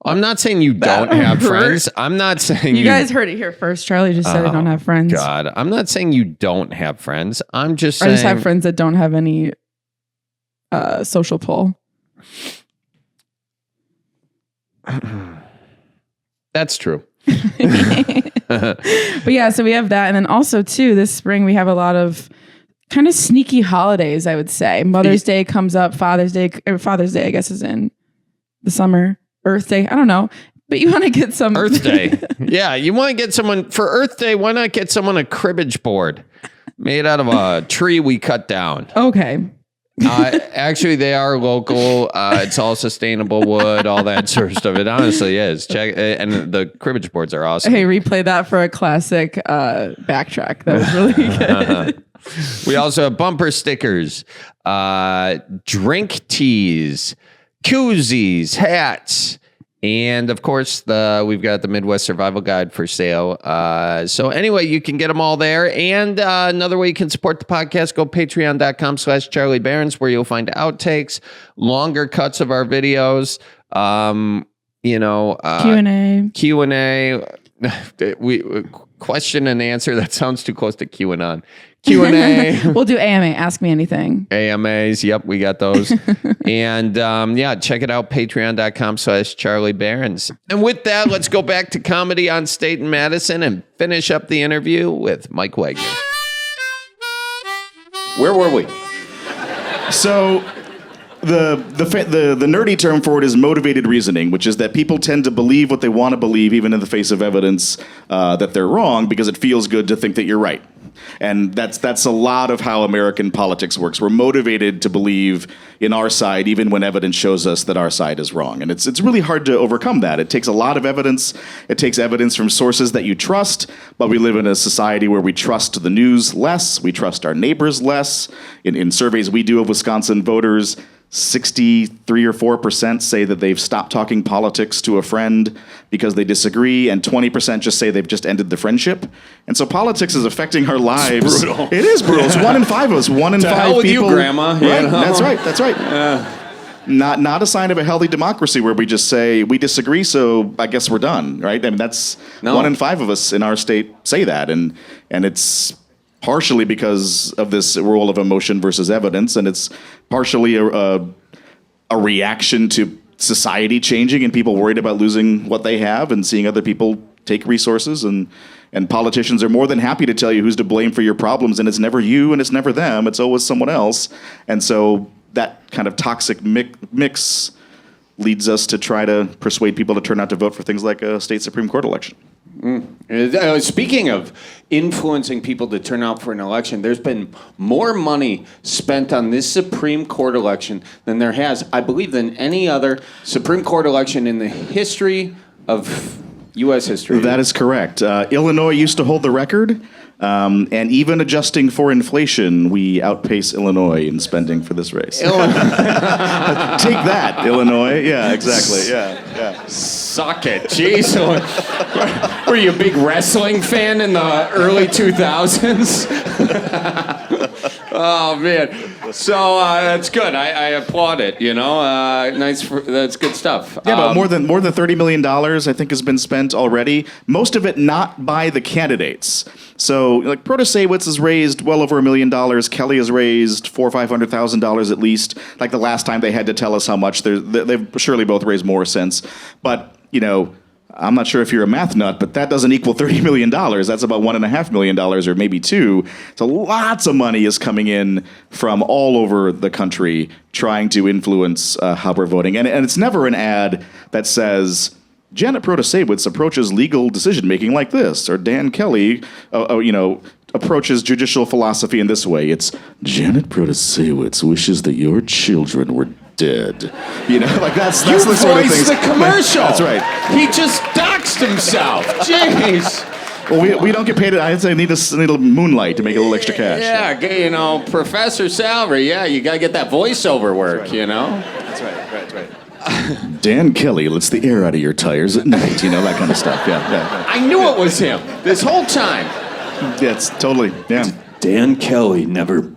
I'm not saying you don't have friends. I'm not saying You guys heard it here first. Charlie just said I don't have friends. God, I'm not saying you don't have friends. I'm just I saying. just have friends that don't have any social pull. That's true. But yeah, so we have that. And then also, too, this spring, we have a lot of kind of sneaky holidays, I would say. Mother's Day comes up. Father's Day, I guess, is in the summer. Earth Day, I don't know. But you want to get some... Earth Day. Yeah, you want to get someone... For Earth Day, why not get someone a cribbage board made out of a tree we cut down? Okay. Actually, they are local. It's all sustainable wood, all that sort of stuff. It honestly is. Check, and the cribbage boards are awesome. Hey, replay that for a classic backtrack. That was really good. We also have bumper stickers, drink teas, koozies, hats, and of course we've got the Midwest Survival Guide for sale. So anyway, you can get them all there. And another way you can support the podcast, go patreon.com/Charlie Barons, where you'll find outtakes, longer cuts of our videos, Q&A. We question and answer. That sounds too close to QAnon. Q&A. We'll do AMA. Ask me anything. AMAs. Yep, we got those. And check it out. Patreon.com/Charlie Barons. And with that, let's go back to Comedy on State in Madison and finish up the interview with Mike Wagner. Where were we? So the nerdy term for it is motivated reasoning, which is that people tend to believe what they want to believe, even in the face of evidence that they're wrong, because it feels good to think that you're right. And that's a lot of how American politics works. We're motivated to believe in our side, even when evidence shows us that our side is wrong. And it's really hard to overcome that. It takes a lot of evidence. It takes evidence from sources that you trust, but we live in a society where we trust the news less. We trust our neighbors less. In surveys we do of Wisconsin voters, 63 or 4% say that they've stopped talking politics to a friend because they disagree, and 20% just say they've just ended the friendship. And so politics is affecting our lives. It's brutal. It is brutal. It's 1 in 5 of us. 1 in 5 hell with people. you, Grandma. Right. You know? That's right. Not a sign of a healthy democracy where we just say we disagree, so I guess we're done. Right? I mean, that's 1 in 5 of us in our state say that, and it's partially because of this role of emotion versus evidence, and it's partially a reaction to society changing and people worried about losing what they have and seeing other people take resources, and politicians are more than happy to tell you who's to blame for your problems, and it's never you and it's never them, it's always someone else. And so that kind of toxic mix leads us to try to persuade people to turn out to vote for things like a state Supreme Court election. Speaking of influencing people to turn out for an election, there's been more money spent on this Supreme Court election than there has, I believe, than any other Supreme Court election in the history of U.S. history. That is correct. Illinois used to hold the record, and even adjusting for inflation, we outpace Illinois in spending for this race. Take that, Illinois. Yeah, exactly. Yeah. Suck it. Jeez. Were you a big wrestling fan in the early 2000s? Oh, man. So that's good. I applaud it, that's good stuff. Yeah, but more than $30 million, I think, has been spent already. Most of it not by the candidates. So, like, Protasewicz has raised well over $1 million. Kelly has raised $400,000 or $500,000 at least. Like the last time they had to tell us how much. They've surely both raised more since. But I'm not sure if you're a math nut, but that doesn't equal $30 million. That's about $1.5 million or maybe $2 million. So lots of money is coming in from all over the country trying to influence how we're voting. And it's never an ad that says, Janet Protasewicz approaches legal decision-making like this, or Dan Kelly, approaches judicial philosophy in this way. It's, Janet Protasewicz wishes that your children were dead. That's the sort of thing. The commercial. That's right. He just doxed himself. Jeez. Well, we don't get paid. I'd say I need a moonlight to make a little extra cash. Yeah, professor salary. Yeah, you got to get that voiceover work, That's right. Dan Kelly lets the air out of your tires at night, that kind of stuff. Yeah. I knew it was him this whole time. Yeah, it's totally, yeah. Dan Kelly never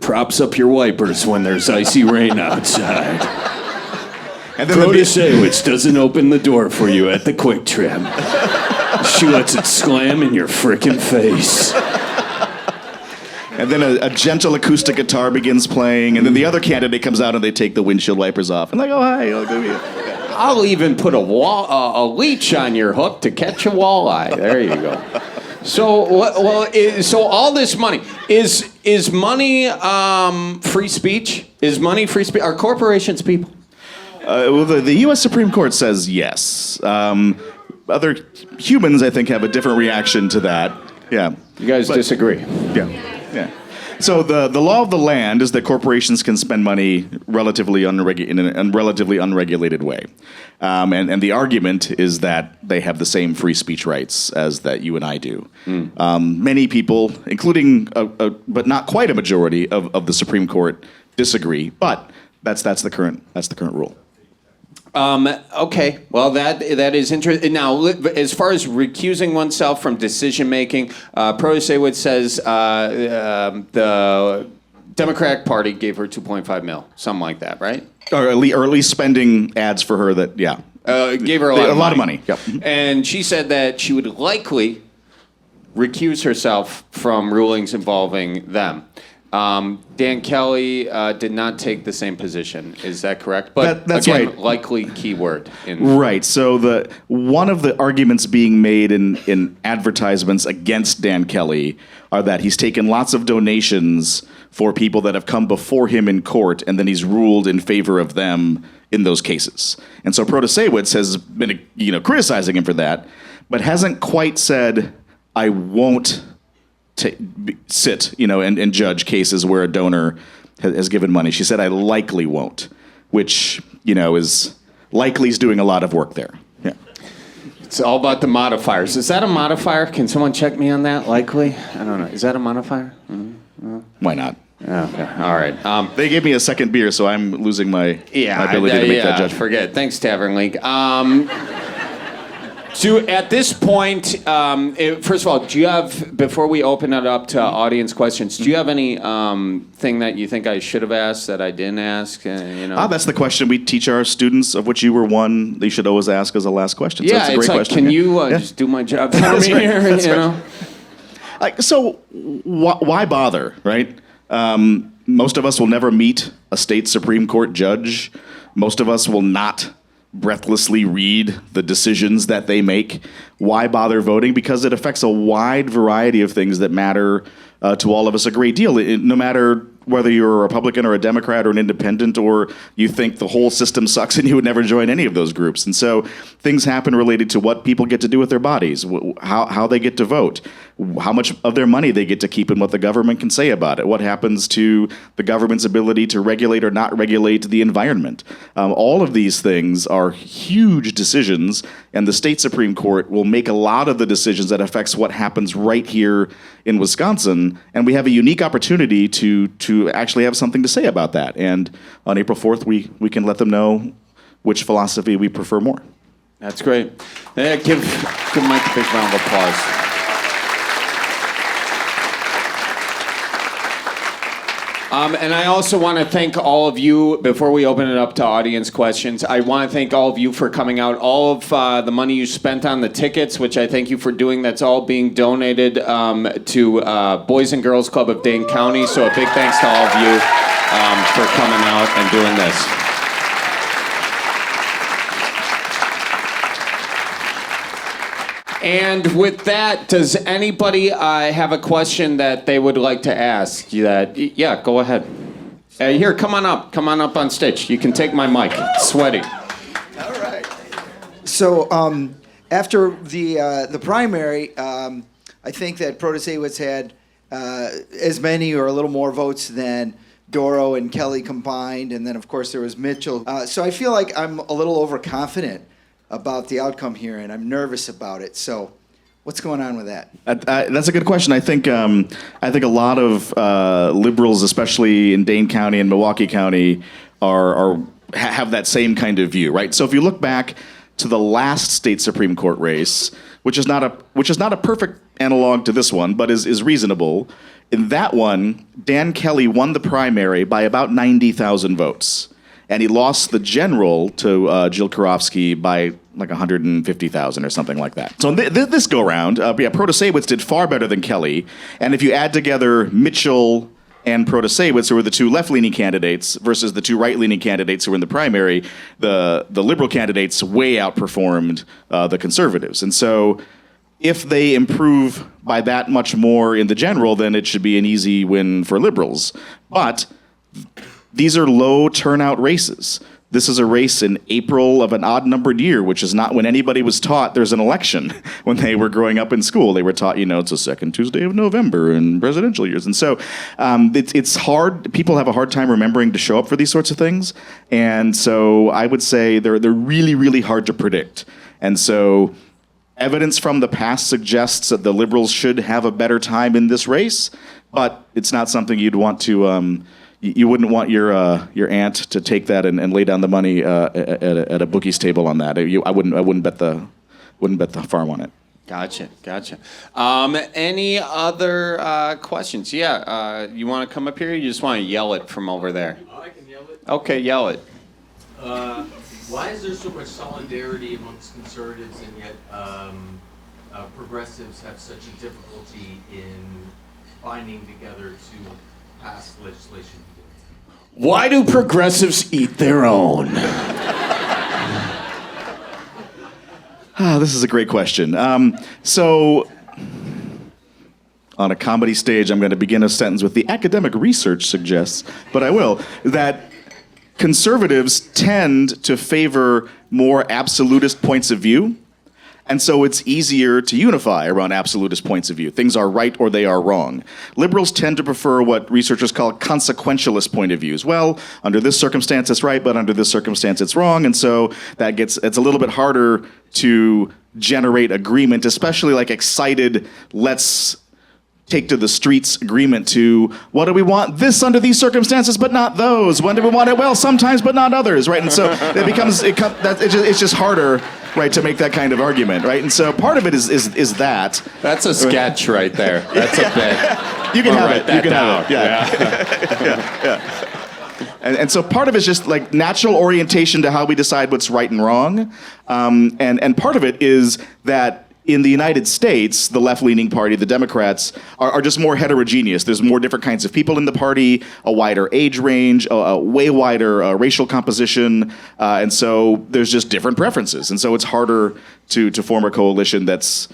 props up your wipers when there's icy rain outside. And then Protasewicz doesn't open the door for you at the Quick Trip. She lets it slam in your frickin' face. And then a gentle acoustic guitar begins playing, and then the other candidate comes out and they take the windshield wipers off. And oh, hi. I'll even put a leech on your hook to catch a walleye. There you go. So all this money is money free speech? Is money free speech? Are corporations people? The U.S. Supreme Court says yes. Other humans, I think, have a different reaction to that. Yeah. You guys disagree? Yeah. So the law of the land is that corporations can spend money in a relatively unregulated way. And the argument is that they have the same free speech rights as that you and I do. Many people, including but not quite a majority of the Supreme Court, disagree. But that's the current rule. Okay, well, that is interesting. Now, as far as recusing oneself from decision-making, Protasewicz says the Democratic Party gave her $2.5 million, something like that, right? Or at least spending ads for her that, yeah. Gave her a lot of money. Yep. And she said that she would likely recuse herself from rulings involving them. Dan Kelly did not take the same position. Is that correct? But that's again, right. Likely keyword. Right. So one of the arguments being made in advertisements against Dan Kelly are that he's taken lots of donations for people that have come before him in court, and then he's ruled in favor of them in those cases. And so Protasewicz has been criticizing him for that, but hasn't quite said, I won't sit, and judge cases where a donor has given money. She said, I likely won't, which, is likely's doing a lot of work there. Yeah. It's all about the modifiers. Is that a modifier? Can someone check me on that? Likely? I don't know. Is that a modifier? Mm-hmm. Why not? Okay. All right. They gave me a second beer, so I'm losing my ability to make that judgment. Forget. Thanks, Tavern League. So at this point, first of all, do you have, before we open it up to audience questions, do you have any thing that you think I should have asked that I didn't ask? That's the question we teach our students, of which you were one. They should always ask as a last question. Yeah, so it's a great question. Can you just do my job for me here? That's right. So why bother, right? Most of us will never meet a state Supreme Court judge. Most of us will not breathlessly read the decisions that they make. Why bother voting? Because it affects a wide variety of things that matter to all of us a great deal. No matter whether you're a Republican or a Democrat or an independent, or you think the whole system sucks and you would never join any of those groups. And so things happen related to what people get to do with their bodies, how they get to vote, how much of their money they get to keep, and what the government can say about it, what happens to the government's ability to regulate or not regulate the environment. All of these things are huge decisions, and the state Supreme Court will make a lot of the decisions that affects what happens right here in Wisconsin, and we have a unique opportunity to actually have something to say about that. And on April 4th, we can let them know which philosophy we prefer more. That's great. Yeah, give Mike a big round of applause. And I also want to thank all of you, before we open it up to audience questions, I want to thank all of you for coming out. All of the money you spent on the tickets, which I thank you for doing, that's all being donated to Boys and Girls Club of Dane County. So a big thanks to all of you for coming out and doing this. And with that, does anybody have a question that they would like to ask? Yeah, go ahead. Here, come on up. Come on up on stage. You can take my mic. It's sweaty. All right. So after the primary, I think that Protasewicz had as many or a little more votes than Doro and Kelly combined, and then of course there was Mitchell. So I feel like I'm a little overconfident about the outcome here, and I'm nervous about it. So what's going on with that? That's a good question. I think a lot of liberals, especially in Dane County and Milwaukee County, have that same kind of view, right? So if you look back to the last state Supreme Court race, which is not a perfect analog to this one, but is reasonable. In that one, Dan Kelly won the primary by about 90,000 votes. And he lost the general to Jill Karofsky by like 150,000 or something like that. So this go-round, Protasewicz did far better than Kelly. And if you add together Mitchell and Protasewicz, who were the two left-leaning candidates, versus the two right-leaning candidates who were in the primary, the liberal candidates way outperformed the conservatives. And so if they improve by that much more in the general, then it should be an easy win for liberals. But these are low turnout races. This is a race in April of an odd-numbered year, which is not when anybody was taught there's an election when they were growing up in school. They were taught, it's the second Tuesday of November in presidential years. And so it's hard. People have a hard time remembering to show up for these sorts of things. And so I would say they're really, really hard to predict. And so evidence from the past suggests that the liberals should have a better time in this race, but it's not something you'd want to... You wouldn't want your aunt to take that and lay down the money at a bookie's table on that. I wouldn't bet the farm on it. Gotcha. Any other questions? Yeah, you want to come up here? Or you just want to yell it from over there? I can yell it. Okay, yell it. Why is there so much solidarity amongst conservatives and yet progressives have such a difficulty in binding together to pass legislation? Why do progressives eat their own? This is a great question. So, on a comedy stage, I'm going to begin a sentence with the academic research suggests, but I will, that conservatives tend to favor more absolutist points of view. And so it's easier to unify around absolutist points of view. Things are right or they are wrong. Liberals tend to prefer what researchers call consequentialist point of views. Well, under this circumstance it's right, but under this circumstance it's wrong. And so it's a little bit harder to generate agreement, especially like excited, let's take to the streets agreement to what do we want this under these circumstances but not those? When do we want it? Well, sometimes but not others, right? And so it's just harder, right, to make that kind of argument, right? And so part of it is that. That's a sketch right there. That's a bit. You can have it. That you can down. have it. Yeah. And so part of it is just like natural orientation to how we decide what's right and wrong. And part of it is that in the United States, the left-leaning party, the Democrats, are just more heterogeneous. There's more different kinds of people in the party, a wider age range, a way wider racial composition, and so there's just different preferences. And so it's harder to form a coalition that's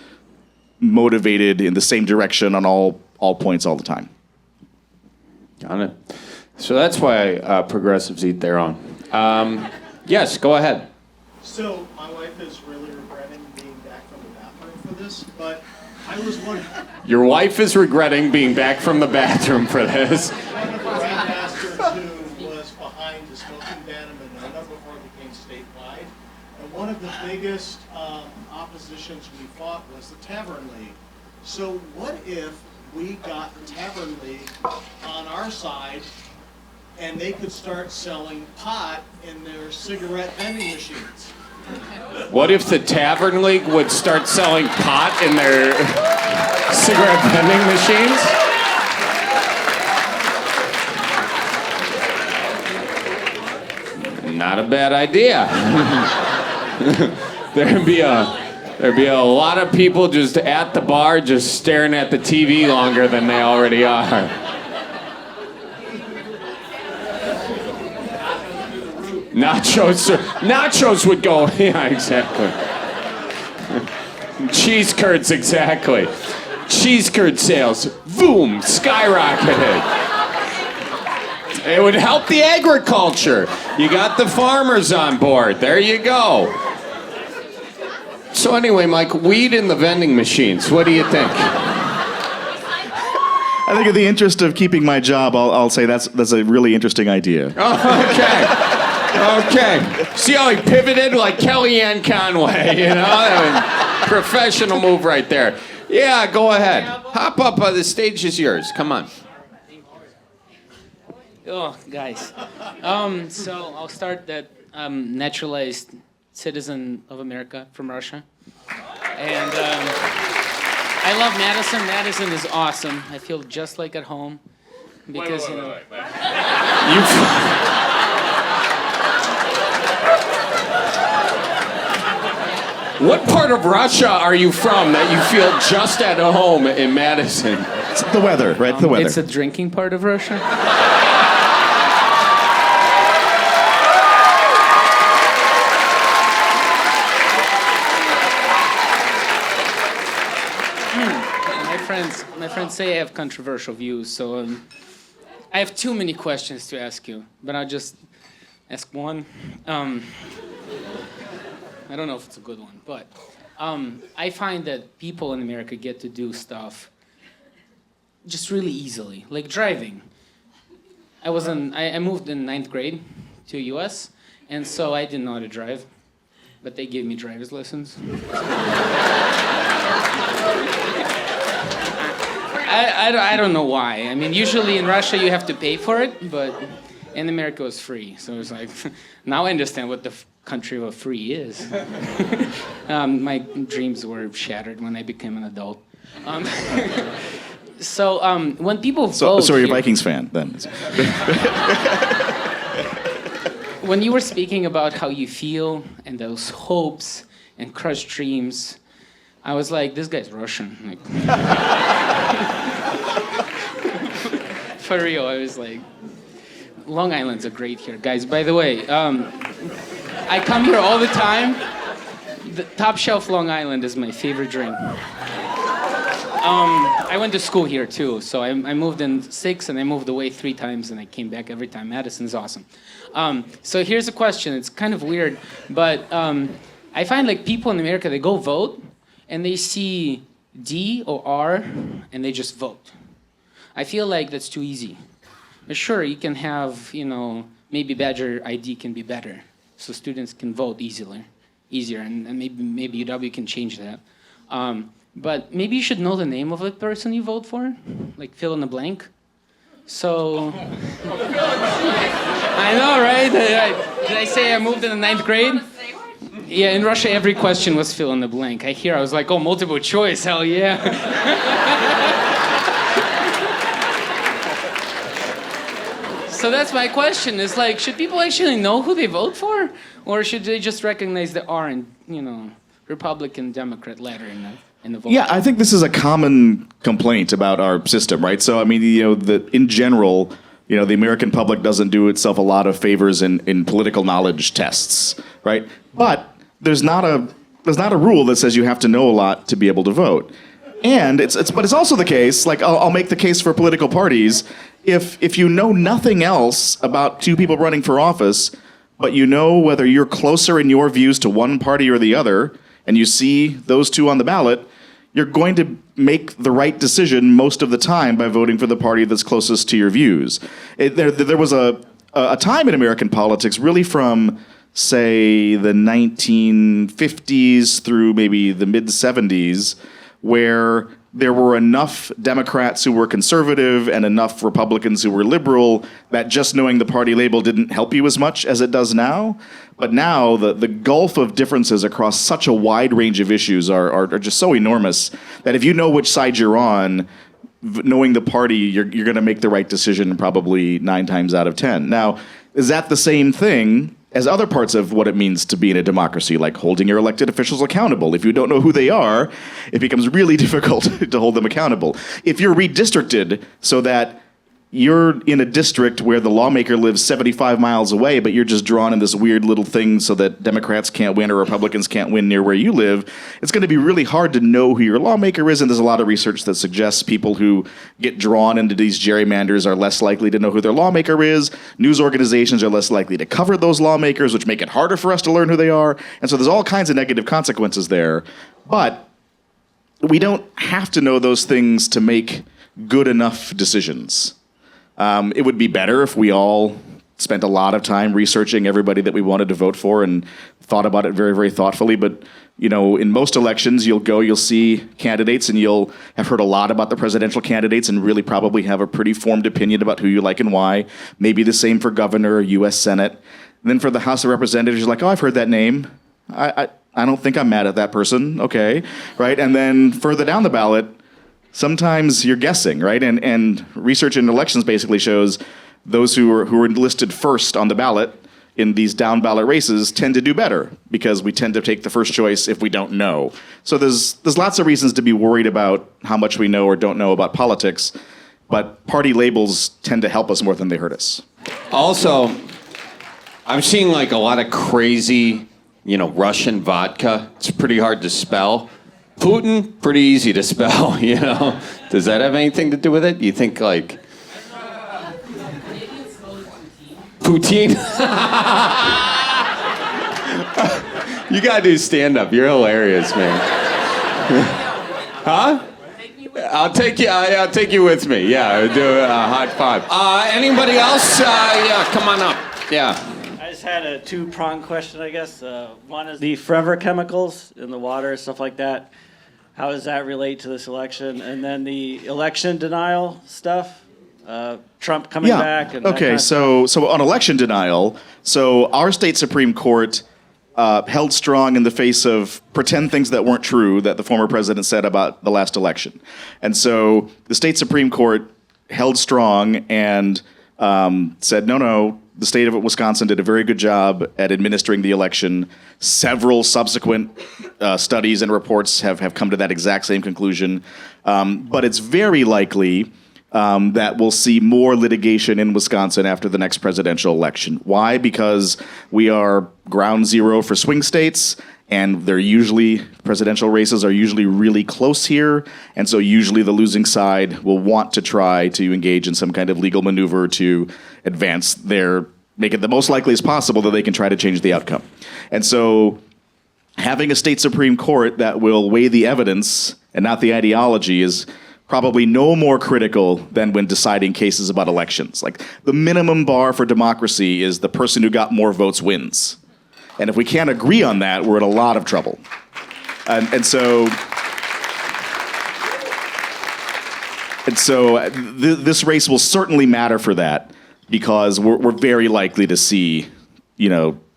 motivated in the same direction on all points all the time. Got it. So that's why progressives eat their own. Yes, go ahead. So my wife is really regretting being back from the bathroom for this, but I was wondering. Your wife is regretting being back from the bathroom for this. One of the grandmasters who was behind the smoking ban in Monona before it became statewide, and one of the biggest oppositions we fought was the Tavern League. So what if we got the Tavern League on our side and they could start selling pot in their cigarette vending machines? What if the Tavern League would start selling pot in their cigarette vending machines? Not a bad idea. There'd be a lot of people just at the bar just staring at the TV longer than they already are. Nachos would go. Yeah, exactly. Cheese curds, exactly. Cheese curd sales, boom, skyrocketed. It would help the agriculture. You got the farmers on board. There you go. So anyway, Mike, weed in the vending machines. What do you think? I think in the interest of keeping my job, I'll say that's a really interesting idea. Okay. See how he pivoted like Kellyanne Conway, you know? I mean, professional move right there. Yeah, go ahead. Hop up. The stage is yours. Come on. Oh, guys. So I'll start that naturalized citizen of America from Russia. And I love Madison. Madison is awesome. I feel just like at home. Because, wait. What part of Russia are you from that you feel just at home in Madison? It's the weather, right? The weather. It's a drinking part of Russia. My friends say I have controversial views, so I have too many questions to ask you, but I'll just ask one. I don't know if it's a good one, but I find that people in America get to do stuff just really easily, like driving. I moved in 9th grade to U.S., and so I didn't know how to drive, but they gave me driver's lessons. I don't know why. I mean, usually in Russia you have to pay for it, but in America it was free. So it's like, now I understand what the country of free is. My dreams were shattered when I became an adult. So when people vote... So you're a Vikings fan, then? When you were speaking about how you feel and those hopes and crushed dreams, I was like, this guy's Russian. Like, for real, I was like, Long Island's a great here. Guys, by the way, I come here all the time. The Top Shelf Long Island is my favorite drink. I went to school here too, so I moved in 6 and I moved away 3 times and I came back every time. Madison's awesome. So here's a question. It's kind of weird, but I find like people in America, they go vote and they see D or R and they just vote. I feel like that's too easy. But sure, you can have, maybe Badger ID can be better so students can vote easier, and maybe UW can change that. But maybe you should know the name of the person you vote for, like fill in the blank. So, I know, right? Did I say I moved in the 9th grade? Yeah, in Russia, every question was fill in the blank. I was like, oh, multiple choice, hell yeah. So that's my question. Is like, should people actually know who they vote for? Or should they just recognize the R and, Republican, Democrat letter in the vote? Yeah, I think this is a common complaint about our system, right? So, I mean, in general, the American public doesn't do itself a lot of favors in political knowledge tests, right? But there's not a rule that says you have to know a lot to be able to vote. And it's also the case, like I'll make the case for political parties, if you know nothing else about 2 people running for office, but you know whether you're closer in your views to one party or the other, and you see those 2 on the ballot, you're going to make the right decision most of the time by voting for the party that's closest to your views. There was a time in American politics, really from, say, the 1950s through maybe the mid-70s, where there were enough Democrats who were conservative and enough Republicans who were liberal that just knowing the party label didn't help you as much as it does now. But now the gulf of differences across such a wide range of issues are just so enormous that if you know which side you're on, knowing the party, you're going to make the right decision probably 9 times out of 10. Now, is that the same thing as other parts of what it means to be in a democracy, like holding your elected officials accountable? If you don't know who they are, it becomes really difficult to hold them accountable. If you're redistricted so that you're in a district where the lawmaker lives 75 miles away, but you're just drawn in this weird little thing so that Democrats can't win or Republicans can't win near where you live, it's going to be really hard to know who your lawmaker is. And there's a lot of research that suggests people who get drawn into these gerrymanders are less likely to know who their lawmaker is. News organizations are less likely to cover those lawmakers, which make it harder for us to learn who they are. And so there's all kinds of negative consequences there. But we don't have to know those things to make good enough decisions. It would be better if we all spent a lot of time researching everybody that we wanted to vote for and thought about it very, very thoughtfully. But, in most elections, you'll see candidates and you'll have heard a lot about the presidential candidates and really probably have a pretty formed opinion about who you like and why. Maybe the same for governor or U.S. Senate. And then for the House of Representatives, you're like, oh, I've heard that name. I don't think I'm mad at that person. Okay, right? And then further down the ballot, sometimes you're guessing, right? And research in elections basically shows those who are listed first on the ballot in these down ballot races tend to do better because we tend to take the first choice if we don't know. So there's lots of reasons to be worried about how much we know or don't know about politics, but party labels tend to help us more than they hurt us. Also, I'm seeing like a lot of crazy, Russian vodka. It's pretty hard to spell. Putin, pretty easy to spell, Does that have anything to do with it? You think like Poutine? You gotta do stand-up. You're hilarious, man. Huh? I'll take you with me. Yeah, do a high five. Anybody else? Yeah, come on up. Yeah. I just had a two-pronged question, I guess. One is the forever chemicals in the water, stuff like that. How does that relate to this election? And then the election denial stuff, Trump coming back. And okay, so on election denial, so our state Supreme Court held strong in the face of pretend things that weren't true that the former president said about the last election. And so the state Supreme Court held strong and said, no, the state of Wisconsin did a very good job at administering the election. Several subsequent studies and reports have come to that exact same conclusion. But it's very likely that we'll see more litigation in Wisconsin after the next presidential election. Why? Because we are ground zero for swing states, and presidential races are usually really close here, and so usually the losing side will want to try to engage in some kind of legal maneuver to make it the most likely as possible that they can try to change the outcome. And so having a state Supreme Court that will weigh the evidence and not the ideology is probably no more critical than when deciding cases about elections. Like, the minimum bar for democracy is the person who got more votes wins. And if we can't agree on that, we're in a lot of trouble. And so this race will certainly matter for that because we're very likely to see,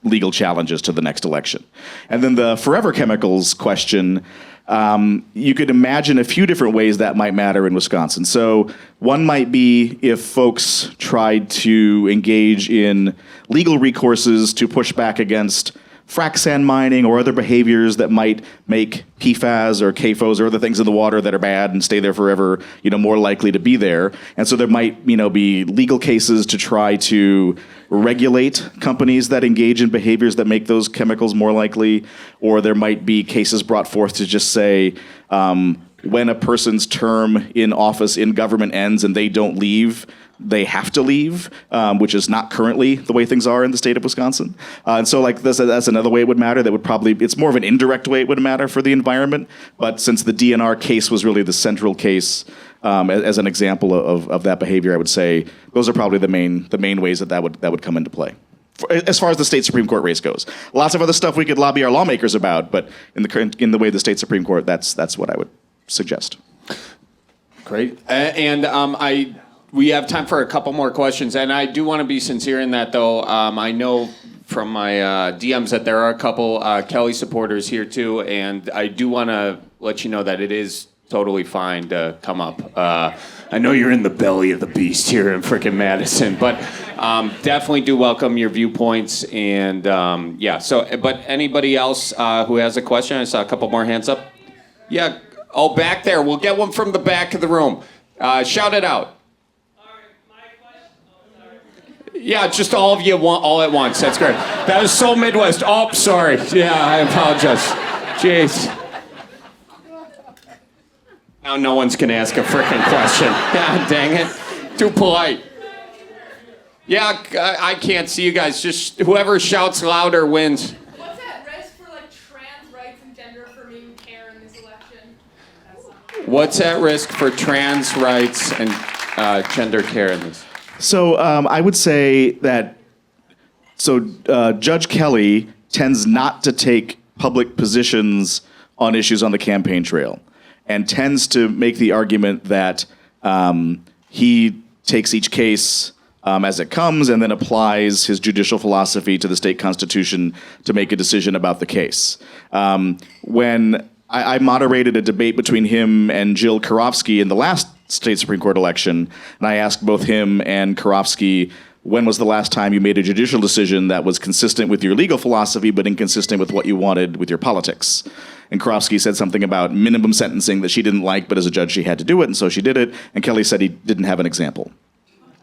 legal challenges to the next election. And then the forever chemicals question, you could imagine a few different ways that might matter in Wisconsin. So one might be if folks tried to engage in legal recourses to push back against frac sand mining or other behaviors that might make PFAS or CAFOs or other things in the water that are bad and stay there forever, more likely to be there. And so there might, be legal cases to try to regulate companies that engage in behaviors that make those chemicals more likely, or there might be cases brought forth to just say, when a person's term in office in government ends and they don't leave, they have to leave, which is not currently the way things are in the state of Wisconsin. And so that's another way it would matter. That would probably, it's more of an indirect way it would matter for the environment. But since the DNR case was really the central case, as an example of that behavior, I would say those are probably the main ways that would come into play. As far as the state Supreme Court race goes, lots of other stuff we could lobby our lawmakers about, but in the way of the state Supreme Court, that's what I would suggest. Great, we have time for a couple more questions, and I do want to be sincere in that, though. I know from my DMs that there are a couple Kelly supporters here, too, and I do want to let you know that it is totally fine to come up. I know you're in the belly of the beast here in frickin' Madison, but definitely do welcome your viewpoints, and but anybody else who has a question? I saw a couple more hands up. Yeah, back there. We'll get one from the back of the room. Shout it out. Mike, Yeah, just all of you all at once. That's great. That was so Midwest. Oh, sorry. Yeah, I apologize. Jeez. Now no one's going to ask a frickin' question. God dang it. Too polite. Yeah, I can't see you guys. Just whoever shouts louder wins. What's at risk for like trans rights and gender affirming care in this election? What's at risk for trans rights and gender care in this? So I would say that Judge Kelly tends not to take public positions on issues on the campaign trail and tends to make the argument that he takes each case as it comes and then applies his judicial philosophy to the state constitution to make a decision about the case. When I moderated a debate between him and Jill Karofsky in the last state Supreme Court election, and I asked both him and Karofsky, when was the last time you made a judicial decision that was consistent with your legal philosophy but inconsistent with what you wanted with your politics? And Karofsky said something about minimum sentencing that she didn't like, but as a judge she had to do it, and so she did it. And Kelly said he didn't have an example.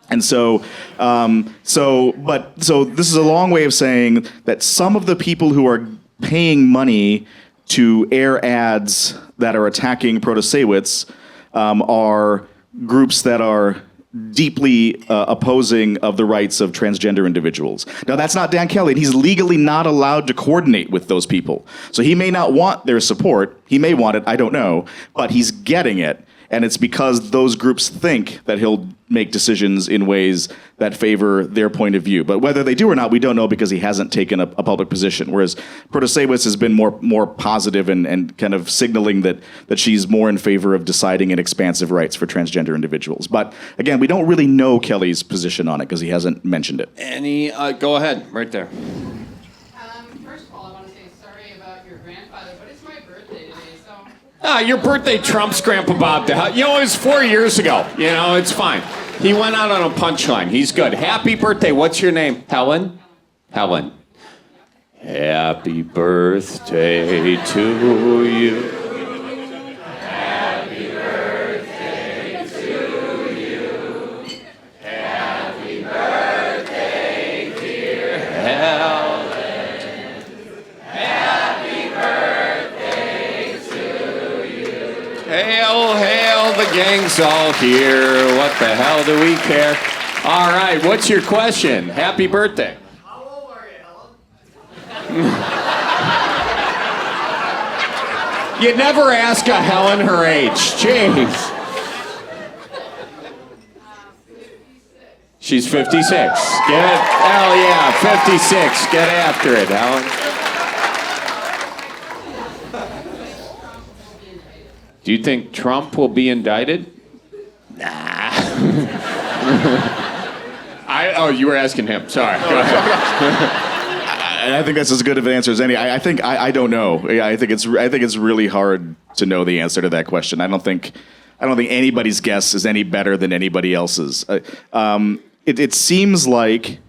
And so this is a long way of saying that some of the people who are paying money to air ads that are attacking Protasewicz are groups that are deeply opposing of the rights of transgender individuals. Now, that's not Dan Kelly, and he's legally not allowed to coordinate with those people. So he may not want their support. He may want it, I don't know, but he's getting it. And it's because those groups think that he'll make decisions in ways that favor their point of view. But whether they do or not, we don't know because he hasn't taken a public position. Whereas Protasewicz has been more positive and kind of signaling that she's more in favor of deciding in expansive rights for transgender individuals. But again, we don't really know Kelly's position on it because he hasn't mentioned it. Any, go ahead, right there. First of all, I want to say sorry about your grandfather, but it's my birthday today, so. Your birthday trumps Grandpa Bob. You know, it was 4 years ago. You know, it's fine. He went out on a punchline. He's good. Happy birthday. What's your name? Helen? Helen. Happy birthday to you. Happy birthday to you. Happy birthday, dear Helen. Happy birthday to you. Hail, hail, the gang's all here. What the hell do we care? All right, what's your question? Happy birthday. How old are you, Helen? You never ask a Helen her age. Jeez. She's 56. Hell yeah, 56. Get after it, Helen. Do you think Trump will be indicted? Nah. You were asking him. Sorry. Go ahead. I think that's as good of an answer as any. I think I don't know. I think it's really hard to know the answer to that question. I don't think anybody's guess is any better than anybody else's. It seems like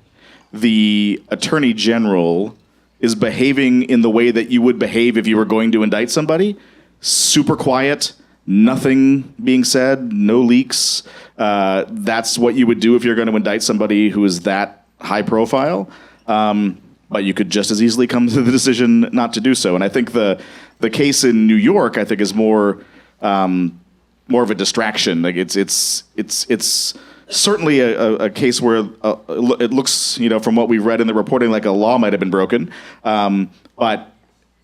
the Attorney General is behaving in the way that you would behave if you were going to indict somebody. Super quiet, nothing being said, no leaks. That's what you would do if you're going to indict somebody who is that high profile. But you could just as easily come to the decision not to do so. And I think the case in New York, I think, is more of a distraction. Like it's certainly a case where it looks, from what we've read in the reporting, like a law might have been broken. But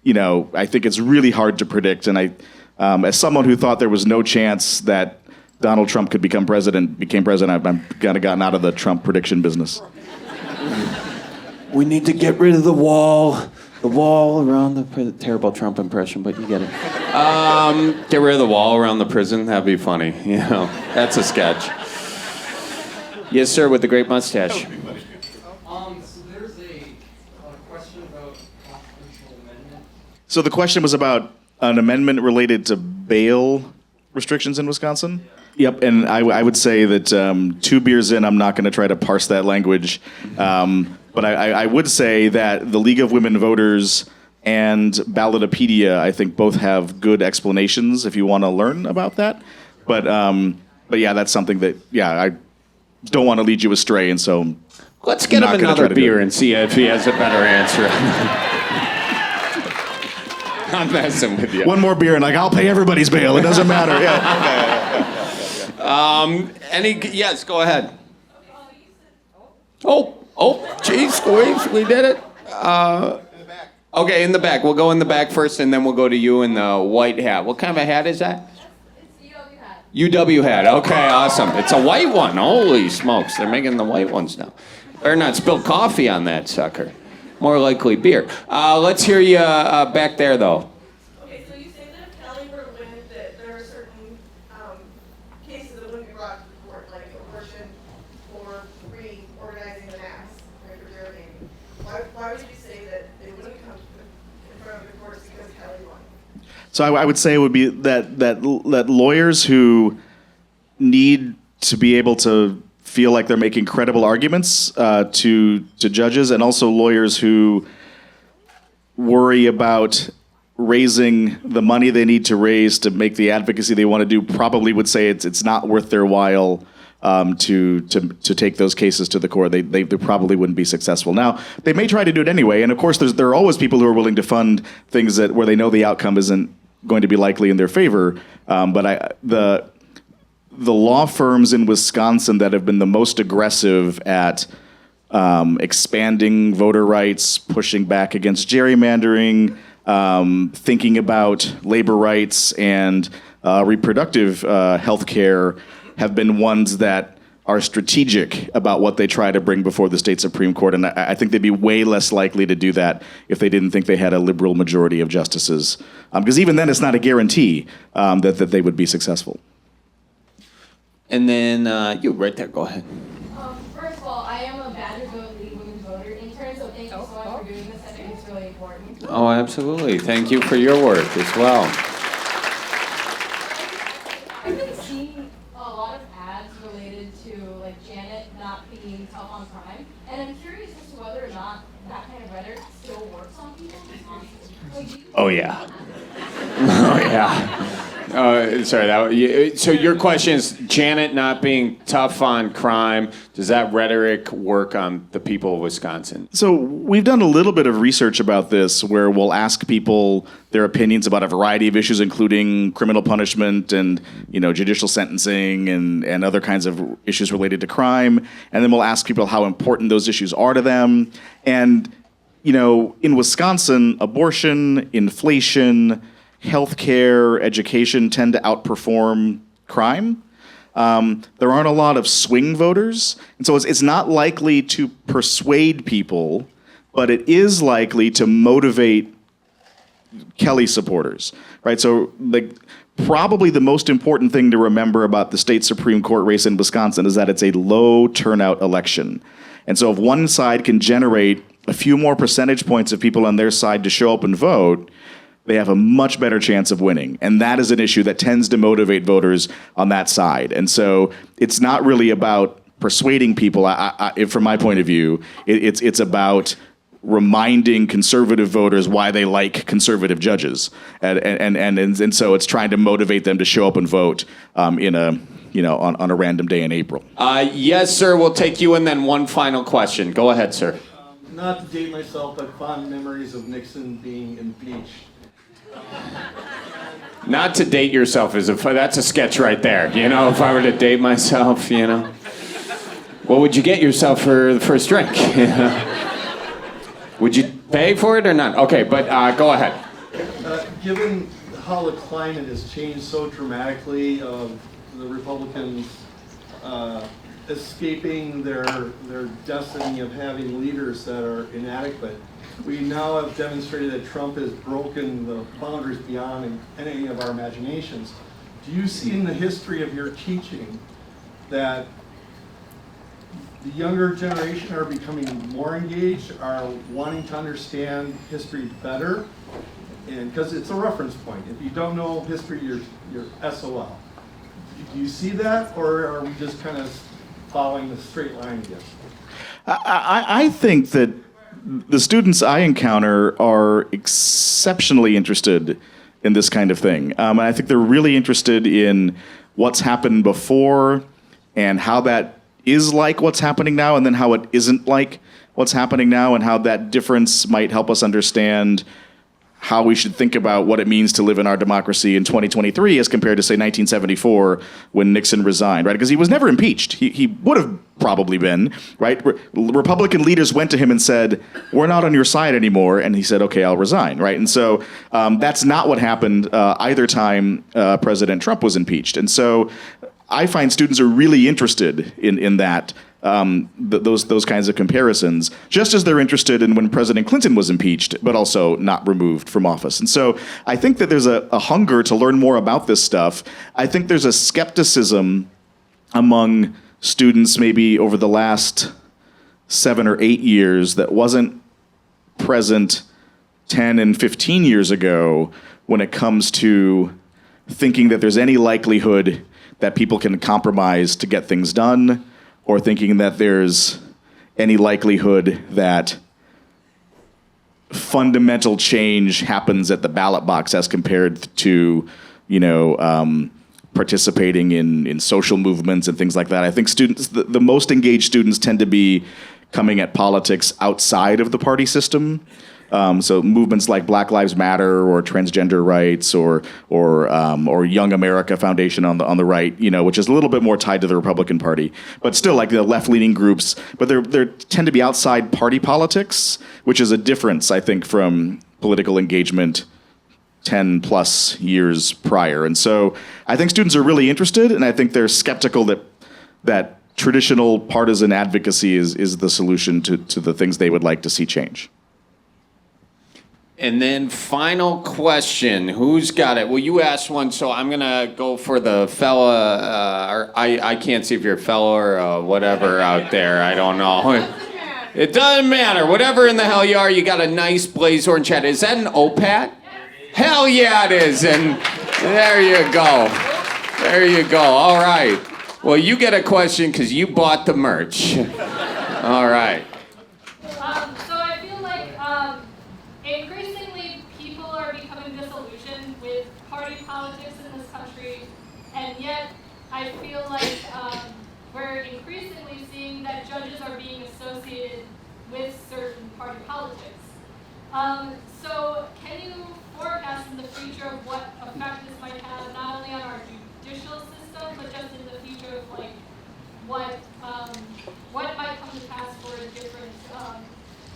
I think it's really hard to predict. And as someone who thought there was no chance that Donald Trump could became president, I've kind of gotten out of the Trump prediction business. We need to get rid of the wall around the terrible Trump impression, but you get it. Get rid of the wall around the prison. That'd be funny. That's a sketch. Yes, sir, with the great mustache. So there's a question about constitutional amendment. So the question was about an amendment related to bail restrictions in Wisconsin? Yep, and I would say that 2 beers in, I'm not going to try to parse that language. But I would say that the League of Women Voters and Ballotopedia, I think, both have good explanations if you want to learn about that. But yeah, that's something that, I don't want to lead you astray, and so Let's get him Not gonna try another to do beer it. and see if he has a better answer. I'm messing with you. One more beer and I'll pay everybody's bail. It doesn't matter. Yeah. Yes, go ahead. Geez, squeeze, we did it. Okay, in the back. We'll go in the back first, and then we'll go to you in the white hat. What kind of a hat is that? It's UW hat. UW hat. Okay, awesome. It's a white one. Holy smokes, they're making the white ones now. Better not spill coffee on that sucker. More likely beer. Let's hear you back there, though. Okay, so you say that if Kelly were to win, that there are certain cases that wouldn't be brought to the court, like abortion or reorganizing the mass, right, for gerrymandering. Why would you say that it wouldn't come in front of the courts because Kelly won? So I would say it would be that lawyers who need to be able to feel like they're making credible arguments to judges, and also lawyers who worry about raising the money they need to raise to make the advocacy they want to do, probably would say it's not worth their while to take those cases to the court. They probably wouldn't be successful. Now, they may try to do it anyway, and of course there are always people who are willing to fund things where they know the outcome isn't going to be likely in their favor. But the law firms in Wisconsin that have been the most aggressive at expanding voter rights, pushing back against gerrymandering, thinking about labor rights and reproductive health care have been ones that are strategic about what they try to bring before the state Supreme Court. And I think they'd be way less likely to do that if they didn't think they had a liberal majority of justices. Because even then, it's not a guarantee that they would be successful. And then you right there. Go ahead. First of all, I am a Badger Vote League Women's Voter intern, so thank you so much for doing this. I think it's really important. Oh, absolutely. Thank you for your work as well. I've been seeing a lot of ads related to like Janet not being tough on crime, and I'm curious as to whether or not that kind of rhetoric still works on people. Like, do you Oh yeah. Oh yeah. Sorry. So your question is Janet not being tough on crime. Does that rhetoric work on the people of Wisconsin? So we've done a little bit of research about this where we'll ask people their opinions about a variety of issues, including criminal punishment and judicial sentencing and other kinds of issues related to crime. And then we'll ask people how important those issues are to them. And, in Wisconsin, abortion, inflation, healthcare, education tend to outperform crime. There aren't a lot of swing voters, and so it's not likely to persuade people, but it is likely to motivate Kelly supporters, right? So, probably the most important thing to remember about the state Supreme Court race in Wisconsin is that it's a low turnout election. And so if one side can generate a few more percentage points of people on their side to show up and vote, they have a much better chance of winning. And that is an issue that tends to motivate voters on that side. And so it's not really about persuading people, from my point of view. It's about reminding conservative voters why they like conservative judges. And so it's trying to motivate them to show up and vote on a random day in April. Yes, sir. We'll take you and then one final question. Go ahead, sir. Not to date myself, but fond memories of Nixon being impeached. Not to date yourself that's a sketch right there. If I were to date myself, what would you get yourself for the first drink? Would you pay for it or not? Okay, but go ahead. Given how the climate has changed so dramatically, of the Republicans escaping their destiny of having leaders that are inadequate, we now have demonstrated that Trump has broken the boundaries beyond any of our imaginations. Do you see in the history of your teaching that the younger generation are becoming more engaged, are wanting to understand history better? And because it's a reference point. If you don't know history, you're SOL. Do you see that, or are we just kind of following the straight line again? I think that the students I encounter are exceptionally interested in this kind of thing. And I think they're really interested in what's happened before and how that is like what's happening now, and then how it isn't like what's happening now, and how that difference might help us understand how we should think about what it means to live in our democracy in 2023 as compared to, say, 1974 when Nixon resigned, right? Because he was never impeached. He would have probably been, right? Republican leaders went to him and said, we're not on your side anymore. And he said, okay, I'll resign, right? And so that's not what happened either time President Trump was impeached. And so I find students are really interested in that. Those kinds of comparisons, just as they're interested in when President Clinton was impeached, but also not removed from office. And so I think that there's a hunger to learn more about this stuff. I think there's a skepticism among students maybe over the last 7 or 8 years that wasn't present 10 and 15 years ago when it comes to thinking that there's any likelihood that people can compromise to get things done, or thinking that there's any likelihood that fundamental change happens at the ballot box as compared to, participating in social movements and things like that. I think students, the most engaged students tend to be coming at politics outside of the party system. So movements like Black Lives Matter or transgender rights or Young America Foundation on the right, which is a little bit more tied to the Republican Party, but still like the left-leaning groups. But they tend to be outside party politics, which is a difference, I think, from political engagement 10 plus years prior. And so I think students are really interested, and I think they're skeptical that traditional partisan advocacy is the solution to the things they would like to see change. And then final question, who's got it? Well, you asked one, so I'm going to go for the fella. I can't see if you're a fella or whatever out there. I don't know. It doesn't matter. Whatever in the hell you are, you got a nice blaze orange hat. Is that an OPAT? Hell yeah, it is. And there you go. There you go. All right. Well, you get a question because you bought the merch. All right. So I feel like increasingly people are becoming disillusioned with party politics in this country, and yet I feel like we're increasingly seeing that judges are being associated with certain party politics. So can you forecast in the future of what effect this might have, not only on our judicial system, but just in the future of like what might come to pass for different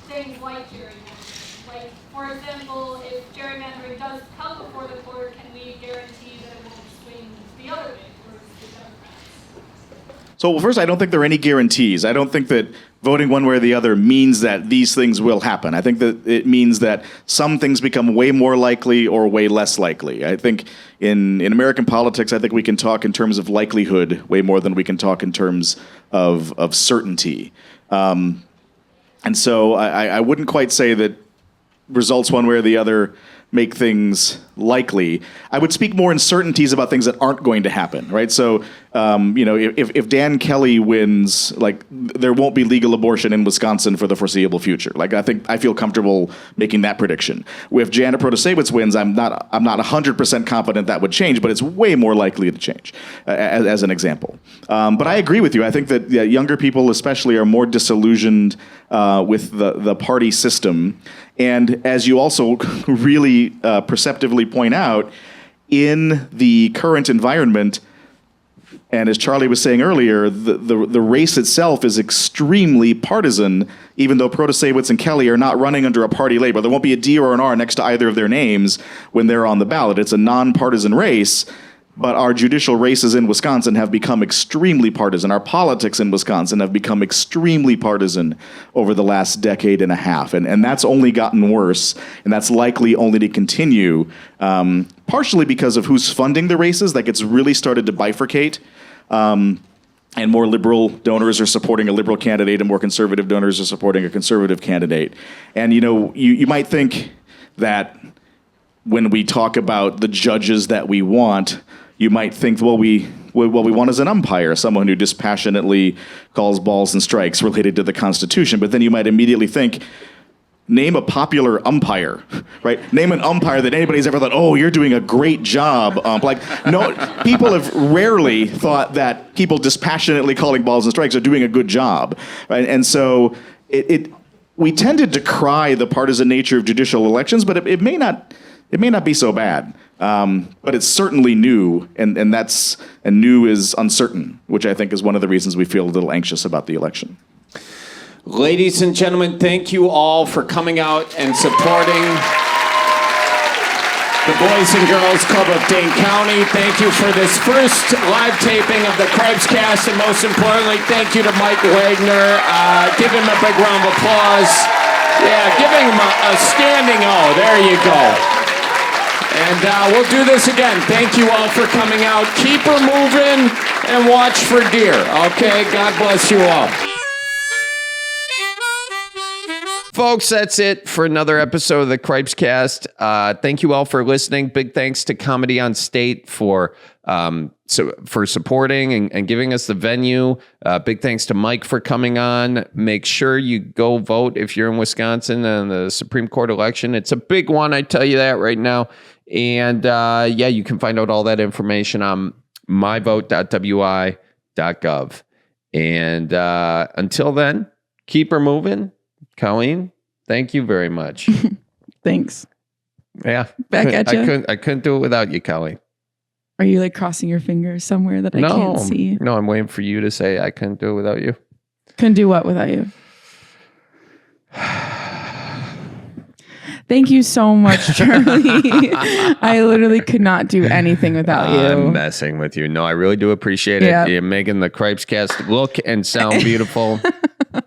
things like gerrymandering? Like, for example, if gerrymandering does come before the court, can we guarantee that it won't swing the other way towards the Democrats? So, well, first, I don't think there are any guarantees. I don't think that voting one way or the other means that these things will happen. I think that it means that some things become way more likely or way less likely. I think in American politics, I think we can talk in terms of likelihood way more than we can talk in terms of certainty. And so I wouldn't quite say that results one way or the other make things likely. I would speak more in certainties about things that aren't going to happen, right? So, if Dan Kelly wins, like, there won't be legal abortion in Wisconsin for the foreseeable future. Like, I feel comfortable making that prediction. If Janet Protasewicz wins, I'm not 100% confident that would change, but it's way more likely to change, as an example. But I agree with you. I think that younger people especially are more disillusioned with the party system. And as you also really perceptively point out, in the current environment, and as Charlie was saying earlier, the race itself is extremely partisan, even though Protasewicz and Kelly are not running under a party label. There won't be a D or an R next to either of their names when they're on the ballot. It's a nonpartisan race. But our judicial races in Wisconsin have become extremely partisan. Our politics in Wisconsin have become extremely partisan over the last decade and a half. And that's only gotten worse, and that's likely only to continue, partially because of who's funding the races. Like, it's really started to bifurcate. And more liberal donors are supporting a liberal candidate, and more conservative donors are supporting a conservative candidate. And, you might think that when we talk about the judges that we want, you might think, what we want is an umpire, someone who dispassionately calls balls and strikes related to the Constitution. But then you might immediately think, name a popular umpire, right? Name an umpire that anybody's ever thought, oh, you're doing a great job, ump. Like, no, people have rarely thought that people dispassionately calling balls and strikes are doing a good job, right? And so we tend to decry the partisan nature of judicial elections, but it may not be so bad. But it's certainly new, and new is uncertain, which I think is one of the reasons we feel a little anxious about the election. Ladies and gentlemen, thank you all for coming out and supporting the Boys and Girls Club of Dane County. Thank you for this first live taping of the Cripescast, and most importantly, thank you to Mike Wagner. Give him a big round of applause. Yeah, giving him a standing O. There you go. And we'll do this again. Thank you all for coming out. Keep her moving and watch for deer. Okay, God bless you all. Folks, that's it for another episode of the Cripescast. Thank you all for listening. Big thanks to Comedy on State for supporting and giving us the venue. Big thanks to Mike for coming on. Make sure you go vote if you're in Wisconsin on the Supreme Court election. It's a big one, I tell you that right now. And you can find out all that information on myvote.wi.gov. And until then, keep her moving. Colleen, thank you very much. Thanks. Yeah. Back at you. I couldn't do it without you, Colleen. Are you like crossing your fingers somewhere that I can't see? No, I'm waiting for you to say I couldn't do it without you. Couldn't do what without you? Thank you so much, Charlie. I literally could not do anything without you. I'm messing with you. No, I really do appreciate it. You're making the Cripescast look and sound beautiful.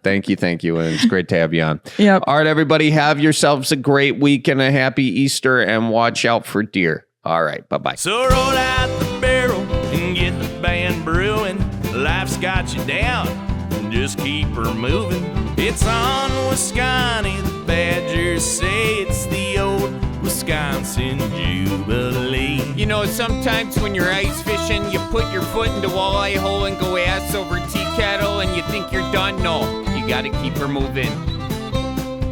Thank you. And it's great to have you on. Yep. All right, everybody, have yourselves a great week and a happy Easter, and watch out for deer. All right, bye-bye. So roll out the barrel and get the band brewing. Life's got you down, just keep her moving. It's on Wisconsin, the Badgers say it's the old Wisconsin Jubilee. You know, sometimes when you're ice fishing, you put your foot in the walleye hole and go ass over tea kettle and you think you're done. No, you gotta keep her moving.